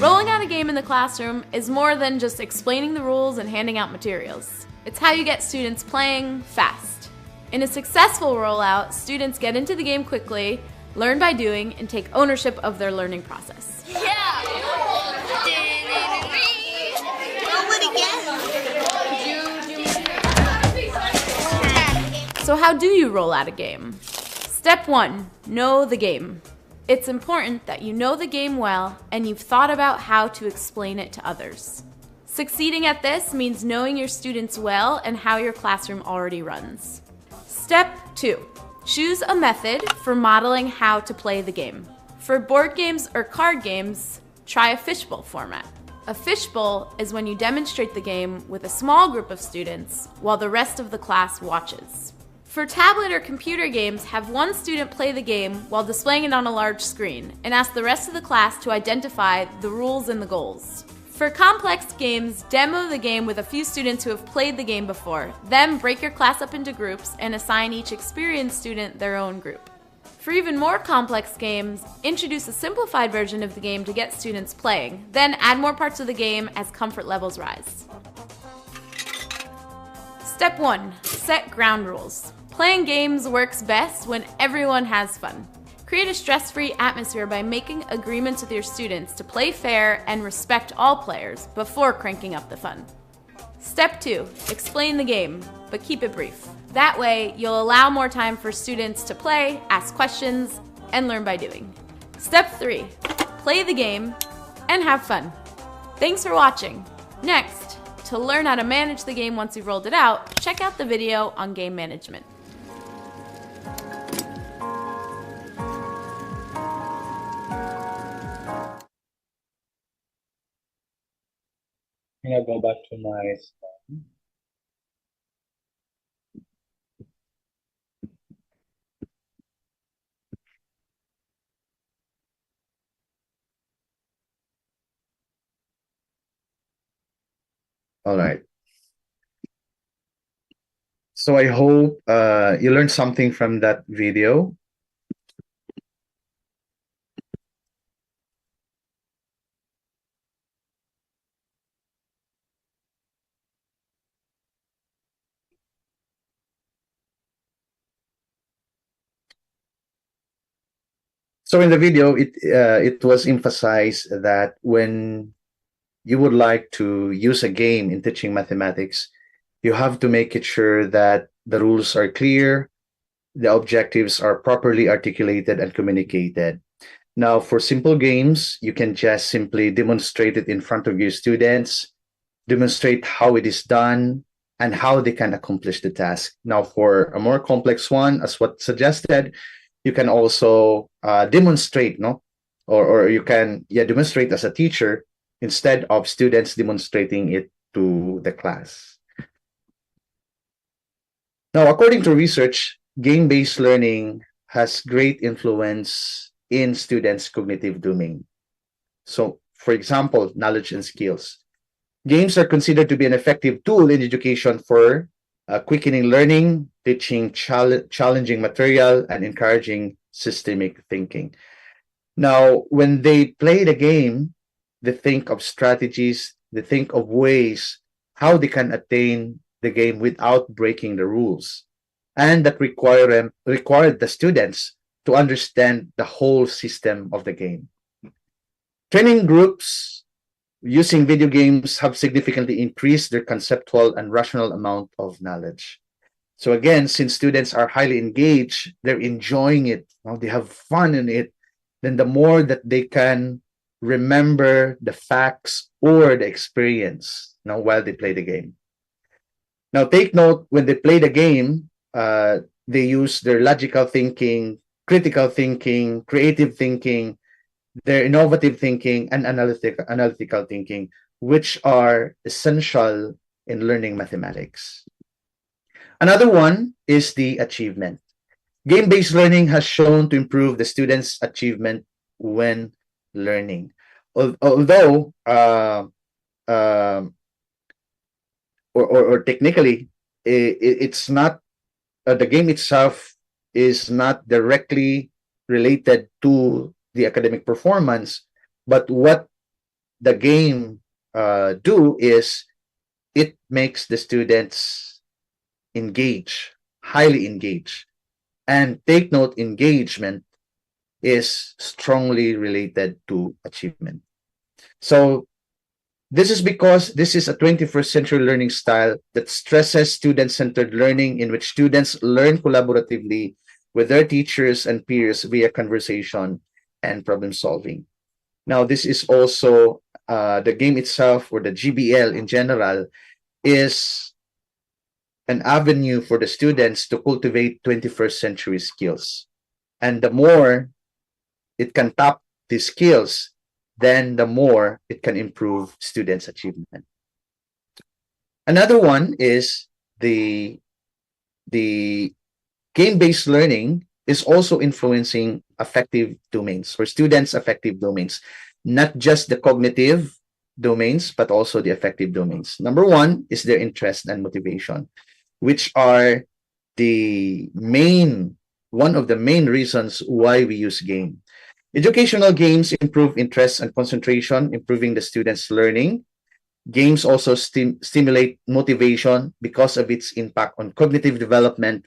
Rolling out a game in the classroom is more than just explaining the rules and handing out materials. It's how you get students playing fast. In a successful rollout, students get into the game quickly, learn by doing, and take ownership of their learning process. Yeah! Roll it again! So how do you roll out a game? Step 1, know the game. It's important that you know the game well and you've thought about how to explain it to others. Succeeding at this means knowing your students well and how your classroom already runs. Step 2, choose a method for modeling how to play the game. For board games or card games, try a fishbowl format. A fishbowl is when you demonstrate the game with a small group of students while the rest of the class watches. For tablet or computer games, have one student play the game while displaying it on a large screen and ask the rest of the class to identify the rules and the goals. For complex games, demo the game with a few students who have played the game before, then break your class up into groups and assign each experienced student their own group. For even more complex games, introduce a simplified version of the game to get students playing, then add more parts of the game as comfort levels rise. Step 1, set ground rules. Playing games works best when everyone has fun. Create a stress-free atmosphere by making agreements with your students to play fair and respect all players before cranking up the fun. Step 2, explain the game, but keep it brief. That way, you'll allow more time for students to play, ask questions, and learn by doing. Step 3, play the game and have fun. Thanks for watching. Next, to learn how to manage the game once you've rolled it out, check out the video on game management. I'm gonna go back to my slide. All right. So I hope you learned something from that video. So in the video, it was emphasized that when you would like to use a game in teaching mathematics, you have to make it sure that the rules are clear, the objectives are properly articulated and communicated. Now, for simple games, you can just simply demonstrate it in front of your students, demonstrate how it is done, and how they can accomplish the task. Now, for a more complex one, as what suggested, you can also demonstrate, no? Or you can demonstrate as a teacher instead of students demonstrating it to the class. Now, according to research, game-based learning has great influence in students' cognitive domain. So, for example, knowledge and skills. Games are considered to be an effective tool in education for quickening learning, teaching challenging material, and encouraging systemic thinking. Now, when they play the game, they think of strategies, they think of ways how they can attain the game without breaking the rules, and that required the students to understand the whole system of the game. Training groups using video games have significantly increased their conceptual and rational amount of knowledge. So again, since students are highly engaged, they're enjoying it, they have fun in it, then the more that they can remember the facts or the experience while they play the game. Now, take note, when they play the game, they use their logical thinking, critical thinking, creative thinking, their innovative thinking, and analytical thinking, which are essential in learning mathematics. Another one is the achievement. Game-based learning has shown to improve the students' achievement when learning. Although, or technically, it's not, the game itself is not directly related to the academic performance, but what the game do is it makes the students engage, highly engage. And take note, engagement is strongly related to achievement. So this is because this is a 21st century learning style that stresses student-centered learning in which students learn collaboratively with their teachers and peers via conversation and problem solving. Now, this is also the game itself, or the GBL in general, is an avenue for the students to cultivate 21st century skills. And the more it can tap these skills, then the more it can improve students' achievement. Another one is the game-based learning is also influencing affective domains, or students' affective domains, not just the cognitive domains, but also the affective domains. Number one is their interest and motivation, which are the main one of the main reasons why we use game. Educational games improve interest and concentration, improving the students' learning. Games also stimulate motivation because of its impact on cognitive development,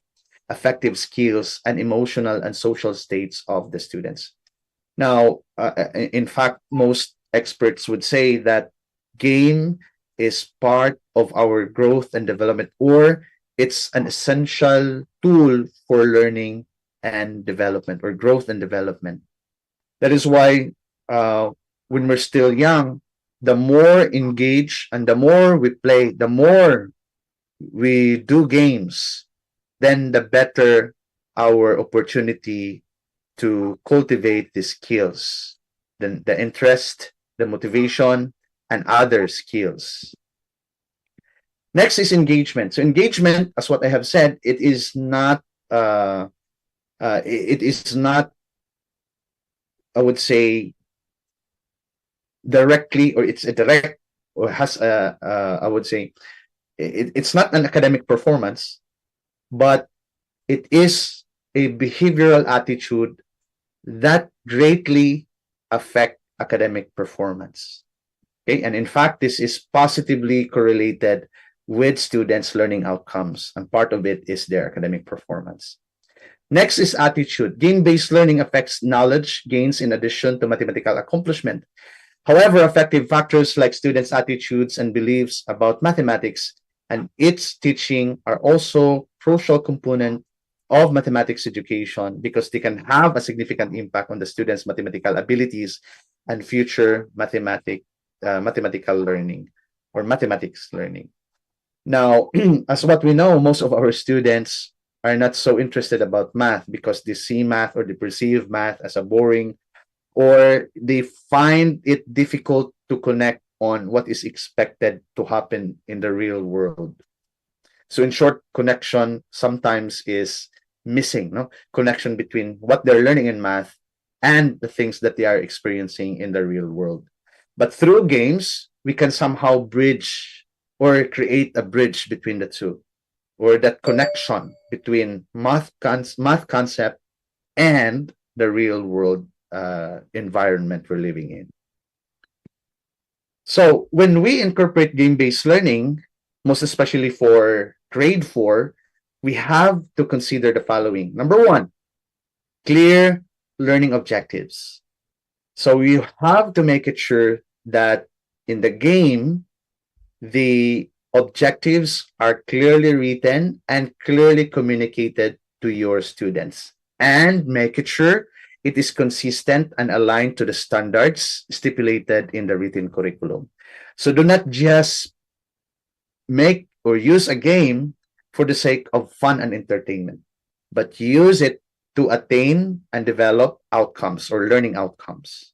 affective skills, and emotional and social states of the students. Now, in fact, most experts would say that game is part of our growth and development, or it's an essential tool for learning and development, or growth and development. That is why when we're still young, the more engaged and the more we play, the more we do games, then the better our opportunity to cultivate the skills, the interest, the motivation, and other skills. Next is engagement. So engagement, as what I have said, it is not it is not, I would say, directly, or it's a direct, or has a I would say, it's not an academic performance, but it is a behavioral attitude that greatly affect academic performance. Okay, and in fact, this is positively correlated with students' learning outcomes, and part of it is their academic performance. Next is attitude. Game-based learning affects knowledge gains in addition to mathematical accomplishment. However, affective factors like students' attitudes and beliefs about mathematics and its teaching are also crucial component of mathematics education, because they can have a significant impact on the students' mathematical abilities and future mathematical learning, or mathematics learning. Now, as what we know, most of our students are not so interested about math because they see math, or they perceive math as a boring, or they find it difficult to connect on what is expected to happen in the real world. So in short, connection sometimes is missing, no? Connection between what they're learning in math and the things that they are experiencing in the real world. But through games, we can somehow bridge, or create a bridge between the two, or that connection between math concept and the real world environment we're living in. So when we incorporate game-based learning, most especially for grade 4, we have to consider the following. Number one, clear learning objectives. So you have to make it sure that in the game, the objectives are clearly written and clearly communicated to your students, and make it sure it is consistent and aligned to the standards stipulated in the written curriculum. So do not just make or use a game for the sake of fun and entertainment, but use it to attain and develop outcomes, or learning outcomes.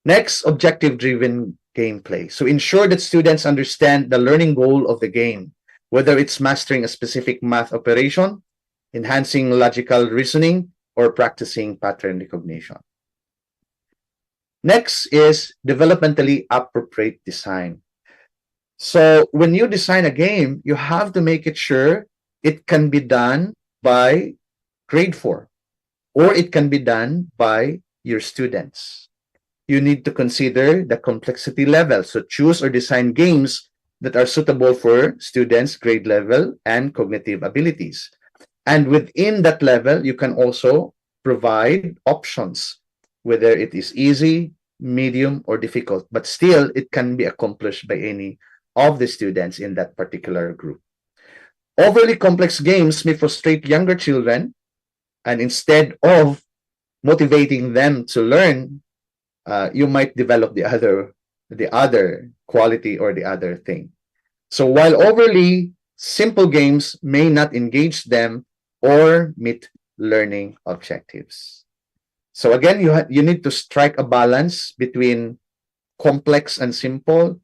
Next, objective-driven gameplay. So ensure that students understand the learning goal of the game, whether it's mastering a specific math operation, enhancing logical reasoning, or practicing pattern recognition. Next is developmentally appropriate design. So when you design a game, you have to make it sure it can be done by grade 4, or it can be done by your students. you need to consider the complexity level. So choose or design games that are suitable for students' grade level and cognitive abilities. And within that level, you can also provide options, whether it is easy, medium, or difficult, but still it can be accomplished by any of the students in that particular group. Overly complex games may frustrate younger children, and instead of motivating them to learn, you might develop the other quality or the other thing. So while overly simple games may not engage them or meet learning objectives. So again, you need to strike a balance between complex and simple.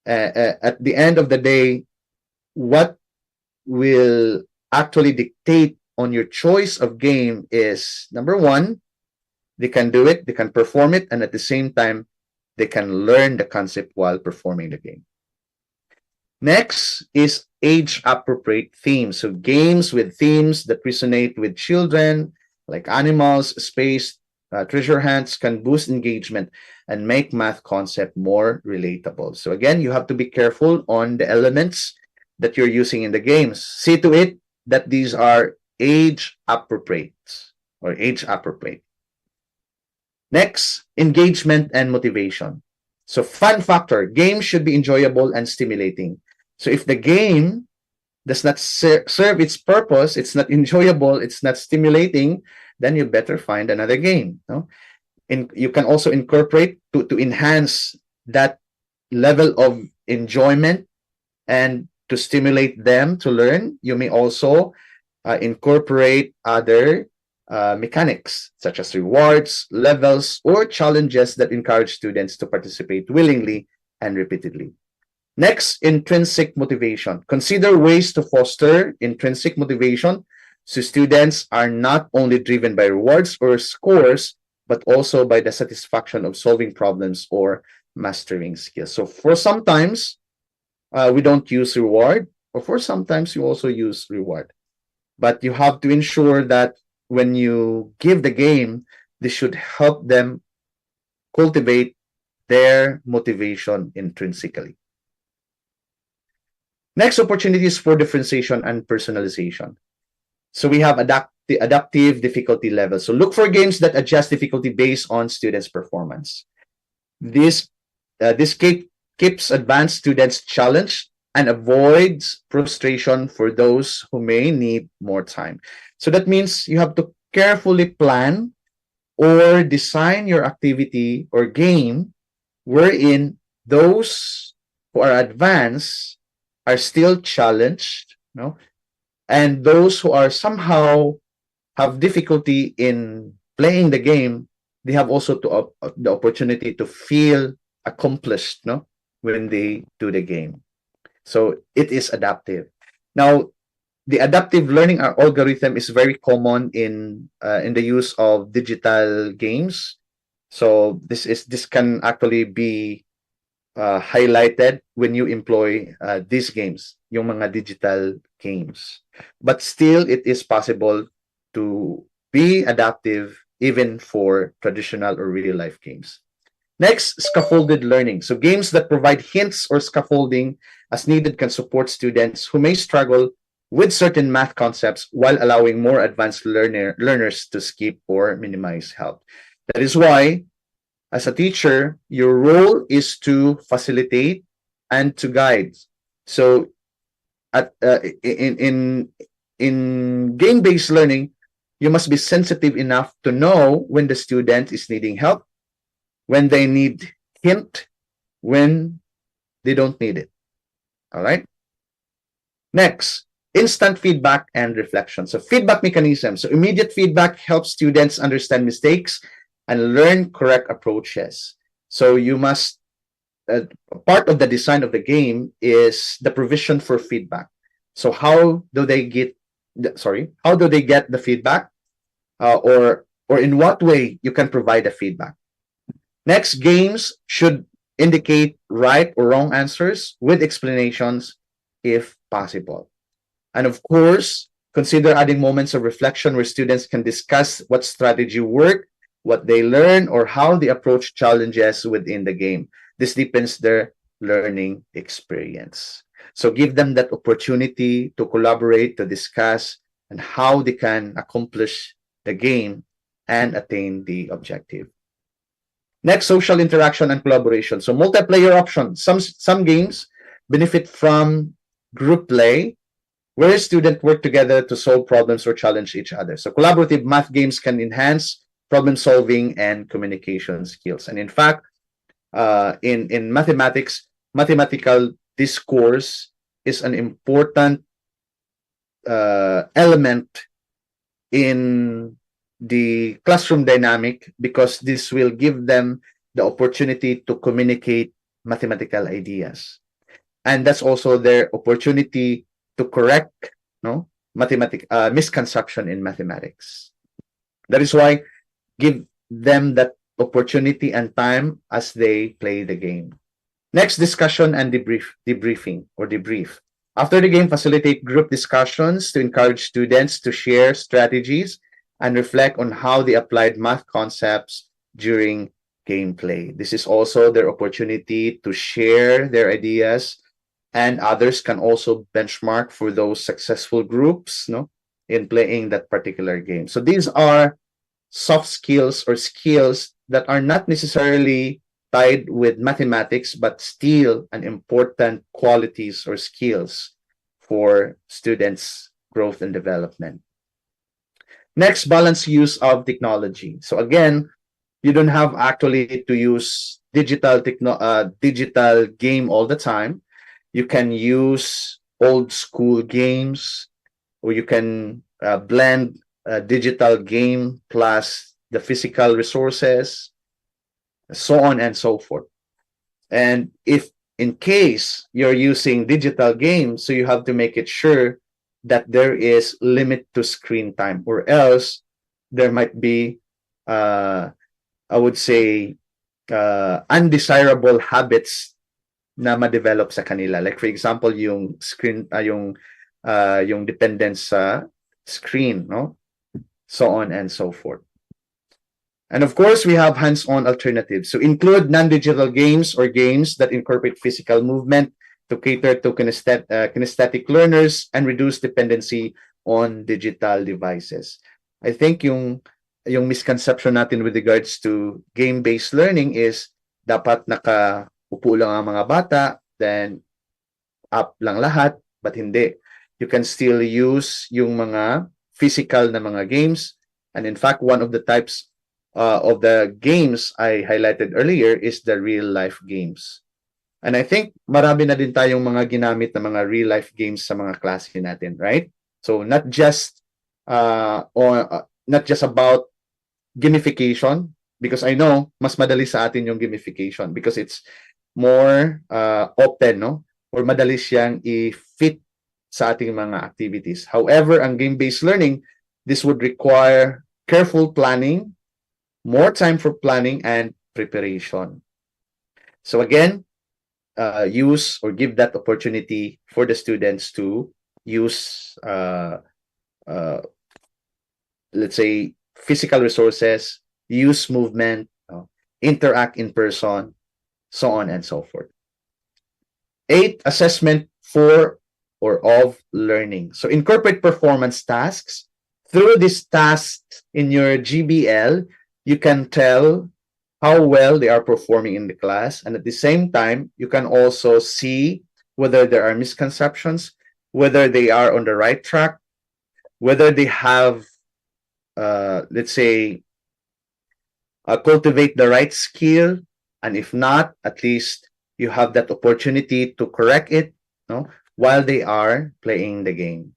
At the end of the day, what will actually dictate on your choice of game is, number one, they can do it, they can perform it, and at the same time, they can learn the concept while performing the game. Next is age appropriate themes. So games with themes that resonate with children, like animals, space, treasure hunts, can boost engagement and make math concept more relatable. So again, you have to be careful on the elements that you're using in the games. See to it that these are age appropriate or age appropriate. Next, engagement and motivation. So fun factor, games should be enjoyable and stimulating. So if the game does not serve its purpose, it's not enjoyable, it's not stimulating, then you better find another game. No? You can also incorporate to enhance that level of enjoyment and to stimulate them to learn. You may also incorporate other mechanics such as rewards, levels, or challenges that encourage students to participate willingly and repeatedly. Next, intrinsic motivation. Consider ways to foster intrinsic motivation so students are not only driven by rewards or scores, but also by the satisfaction of solving problems or mastering skills. So for sometimes we don't use reward, or for sometimes you also use reward. But you have to ensure that when you give the game, this should help them cultivate their motivation intrinsically. Next, opportunities for differentiation and personalization. So we have adaptive difficulty levels. So look for games that adjust difficulty based on students' performance. This keeps advanced students challenged and avoids frustration for those who may need more time. So that means you have to carefully plan or design your activity or game wherein those who are advanced are still challenged, and those who are somehow have difficulty in playing the game, they have also the opportunity to feel accomplished, when they do the game. So it is adaptive. Now, the adaptive learning algorithm is very common in the use of digital games. So this can actually be highlighted when you employ these games, yung mga digital games. But still, it is possible to be adaptive even for traditional or real life games. Next, scaffolded learning. So games that provide hints or scaffolding as needed can support students who may struggle with certain math concepts while allowing more advanced learners to skip or minimize help. That is why, as a teacher, your role is to facilitate and to guide. So in game-based learning, you must be sensitive enough to know when the student is needing help, when they need hint, when they don't need it. All right. Next, instant feedback and reflection. So feedback mechanism. So immediate feedback helps students understand mistakes and learn correct approaches. So you must, part of the design of the game is the provision for feedback. So how do they get the feedback? Or in what way you can provide the feedback? Next, games should indicate right or wrong answers with explanations if possible. And of course, consider adding moments of reflection where students can discuss what strategy worked, what they learn, or how they approach challenges within the game. This deepens their learning experience. So give them that opportunity to collaborate, to discuss, and how they can accomplish the game and attain the objective. Next, social interaction and collaboration. So multiplayer options. Some games benefit from group play, where students work together to solve problems or challenge each other. So collaborative math games can enhance problem solving and communication skills. And in fact, in mathematics, mathematical discourse is an important element in the classroom dynamic, because this will give them the opportunity to communicate mathematical ideas, and that's also their opportunity to correct misconception in mathematics. That is why give them that opportunity and time as they play the game. Next, discussion and debrief. After the game, facilitate group discussions to encourage students to share strategies and reflect on how they applied math concepts during gameplay. This is also their opportunity to share their ideas, and others can also benchmark for those successful groups in playing that particular game. So these are soft skills or skills that are not necessarily tied with mathematics, but still an important qualities or skills for students' growth and development. Next, balanced use of technology. So again, you don't have actually to use digital game all the time. You can use old school games, or you can blend a digital game plus the physical resources, so on and so forth. And if in case you're using digital games, so you have to make it sure that there is limit to screen time, or else there might be, I would say, undesirable habits na ma-develop sa kanila. Like for example, yung screen, yung dependence sa screen, so on and so forth. And of course, we have hands-on alternatives. So include non-digital games or games that incorporate physical movement to cater to kinesthetic learners and reduce dependency on digital devices. I think yung misconception natin with regards to game-based learning is dapat nakaupo lang ang mga bata, then up lang lahat, but hindi. You can still use yung mga physical na mga games. And in fact, one of the types of the games I highlighted earlier is the real-life games. And I think marami na din tayong mga ginamit na mga real-life games sa mga klase natin, right? So not just about gamification, because I know mas madali sa atin yung gamification because it's more open, or madali siyang i-fit sa ating mga activities. However, ang game-based learning, this would require careful planning, more time for planning and preparation. So again, use or give that opportunity for the students to use, let's say, physical resources, use movement, interact in person, so on and so forth. 8, assessment for or of learning. So incorporate performance tasks. Through these tasks in your GBL, you can tell how well they are performing in the class. And at the same time, you can also see whether there are misconceptions, whether they are on the right track, whether they have, let's say, cultivate the right skill. And if not, at least you have that opportunity to correct it while they are playing the game.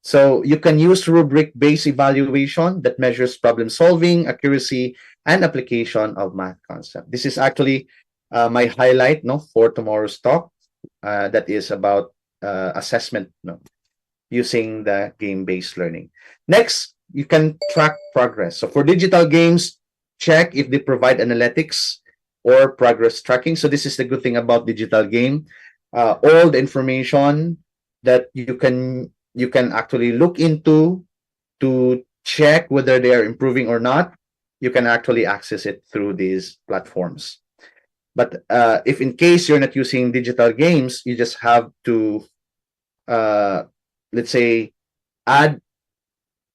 So you can use rubric-based evaluation that measures problem solving, accuracy, and application of math concept. This is actually my highlight for tomorrow's talk. That is about assessment using the game-based learning. Next, you can track progress. So for digital games, check if they provide analytics or progress tracking. So this is the good thing about digital game. All the information that you can actually look into to check whether they are improving or not. you can actually access it through these platforms. But if in case you're not using digital games, you just have to, uh, let's say, add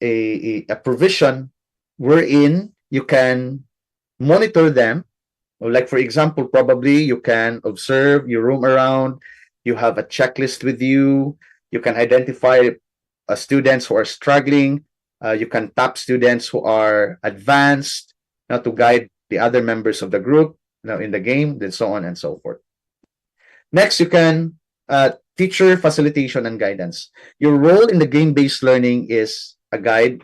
a provision wherein you can monitor them. Like, for example, probably you can observe, you roam around, you have a checklist with you, you can identify students who are struggling, you can tap students who are advanced, to guide the other members of the group, in the game, then so on and so forth. Next, you can teacher facilitation and guidance. Your role in the game-based learning is a guide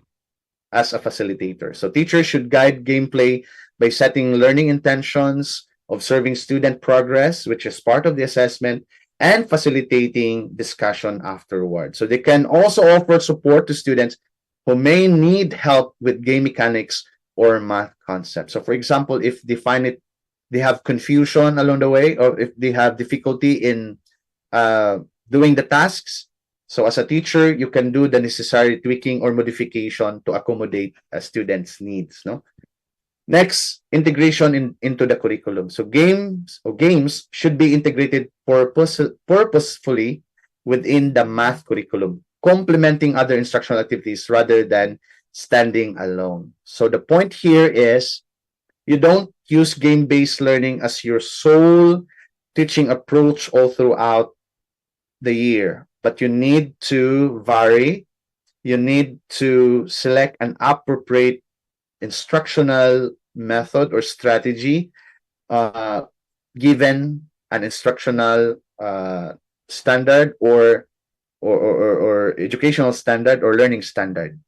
as a facilitator. So teachers should guide gameplay by setting learning intentions, observing student progress, which is part of the assessment, and facilitating discussion afterward. So they can also offer support to students who may need help with game mechanics or math concepts. So for example, if they have confusion along the way, or if they have difficulty in doing the tasks, so as a teacher, you can do the necessary tweaking or modification to accommodate a student's needs. No. Next, integration into the curriculum. So games should be integrated purposefully within the math curriculum, complementing other instructional activities rather than standing alone. So the point here is you don't use game-based learning as your sole teaching approach all throughout the year, but you need to vary. You need to select an appropriate instructional method or strategy given an instructional standard or educational standard or learning standard,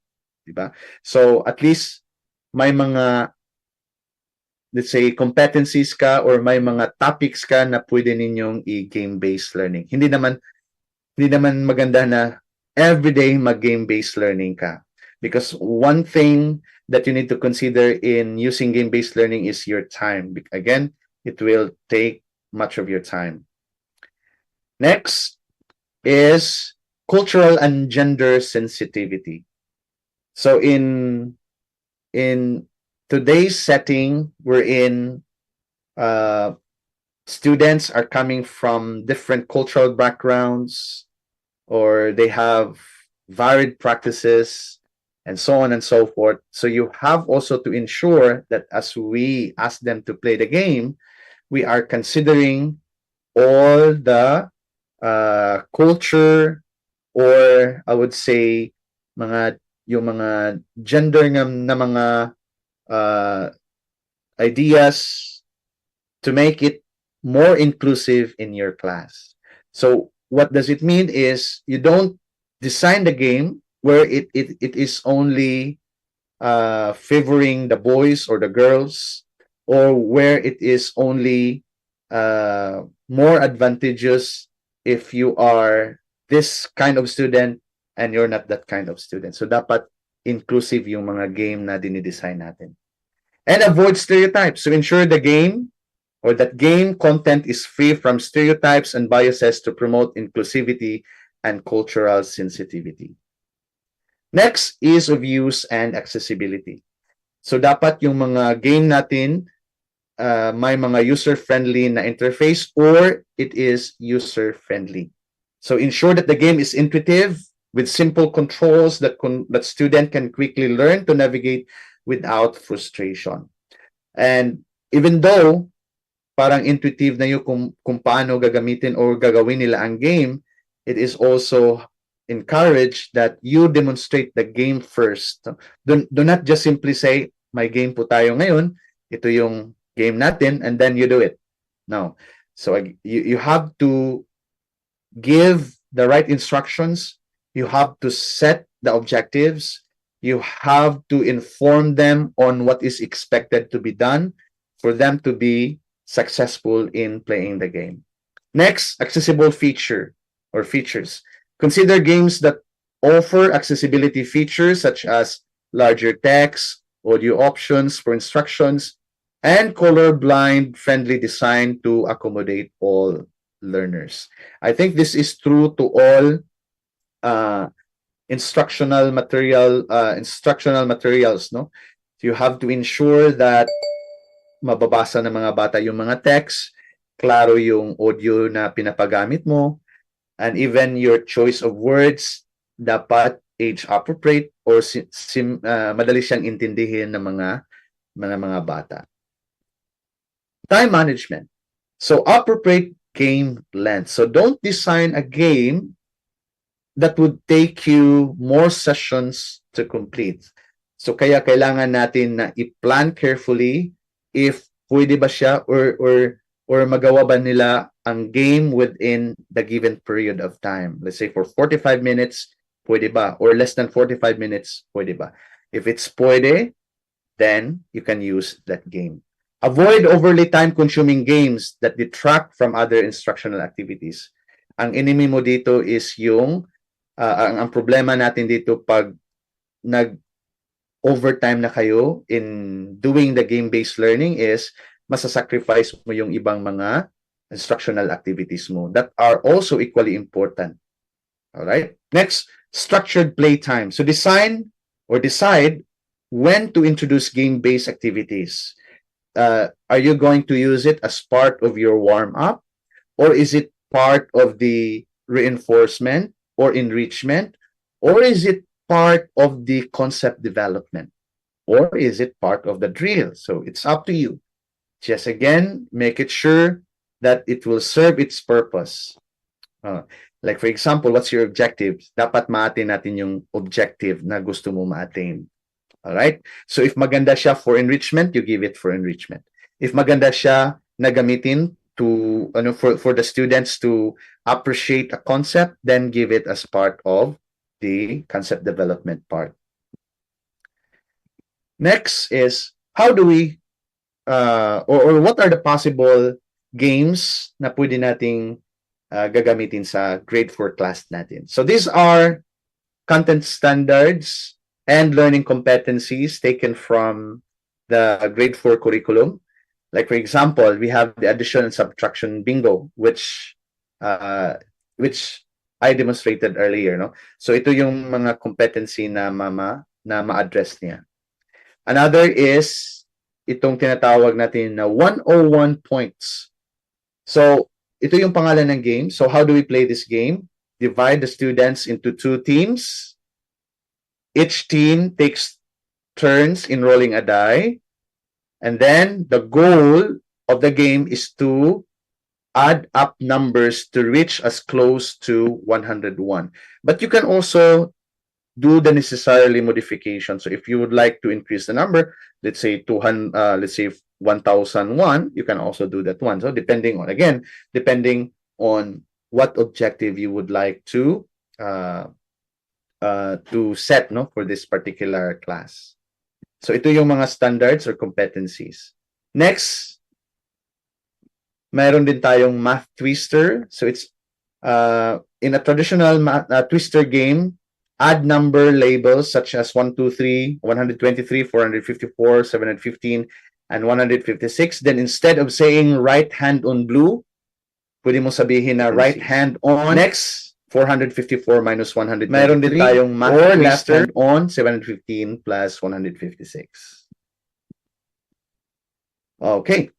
diba? So at least may mga, let's say, competencies ka or may mga topics ka na pwede ninyong i-game-based learning. Hindi naman maganda na everyday mag-game-based learning ka. Because one thing that you need to consider in using game-based learning is your time. Again, it will take much of your time. Next is cultural and gender sensitivity. So in today's setting, we're in students are coming from different cultural backgrounds, or they have varied practices, and so on and so forth. So you have also to ensure that as we ask them to play the game, we are considering all the culture, or I would say yung mga gender na mga ideas to make it more inclusive in your class. So what does it mean is you don't design the game where it is only favoring the boys or the girls, or where it is only more advantageous if you are this kind of student and you're not that kind of student. So dapat inclusive yung mga game na dinidesign natin. And avoid stereotypes. So ensure the game or that game content is free from stereotypes and biases to promote inclusivity and cultural sensitivity. Next, ease of use and accessibility. So dapat yung mga game natin may mga user-friendly na interface, or it is user-friendly. So ensure that the game is intuitive with simple controls that student can quickly learn to navigate without frustration. And even though parang intuitive na yun kung paano gagamitin or gagawin nila ang game, it is also encouraged that you demonstrate the game first. Do not just simply say, may game po tayo ngayon, ito yung game natin, and then you do it. No. So you have to give the right instructions. You have to set the objectives. You have to inform them on what is expected to be done for them to be successful in playing the game. Next, accessible features. Consider games that offer accessibility features such as larger text, audio options for instructions, and colorblind friendly design to accommodate all learners. I think this is true to all instructional materials, no? You have to ensure that mababasa ng mga bata yung mga text, klaro yung audio na pinapagamit mo, and even your choice of words dapat age appropriate or madali siyang intindihin ng mga bata. Time management. So appropriate game length. So don't design a game that would take you more sessions to complete. So kaya kailangan natin na i-plan carefully if pwede ba siya or magawa ba nila ang game within the given period of time. Let's say for 45 minutes, pwede ba? Or less than 45 minutes, pwede ba? If it's pwede, then you can use that game. Avoid overly time-consuming games that detract from other instructional activities. Ang enemy mo dito is yung, ang problema natin dito pag nag-overtime na kayo in doing the game-based learning is masasacrifice mo yung ibang mga instructional activities mo that are also equally important. All right? Next, structured playtime. So decide when to introduce game-based activities. Are you going to use it as part of your warm-up? Or is it part of the reinforcement or enrichment? Or is it part of the concept development? Or is it part of the drill? So it's up to you. Just again, make it sure that it will serve its purpose. Like for example, what's your objective? Dapat ma-attain natin yung objective na gusto mo ma-attain. All right? So if maganda siya for enrichment, you give it for enrichment. If maganda siya na gamitin to for the students to appreciate a concept, then give it as part of the concept development part. Next is how do we or what are the possible games na pwede nating gagamitin sa grade 4 class natin. So these are content standards and learning competencies taken from the grade 4 curriculum. Like for example, we have the addition and subtraction bingo, which I demonstrated earlier, no? So ito yung mga competency na ma-address niya. Another is itong tinatawag natin na 101 points. So ito yung pangalan ng game. So how do we play this game? Divide the students into 2 teams. Each team takes turns in rolling a die. And then the goal of the game is to add up numbers to reach as close to 101. But you can also do the necessarily modification. So if you would like to increase the number, let's say 1001, you can also do that one. So depending on what objective you would like to set, no, for this particular class. So ito yung mga standards or competencies. Next, mayroon din tayong math twister. So it's in a traditional twister game, add number labels such as 123, 123, 454, 715, and 156. Then instead of saying right hand on blue, pwede mo sabihin na right hand on. Next, 454 minus 123. Mayroon din tayong math or left hand on 715 plus 156. Okay.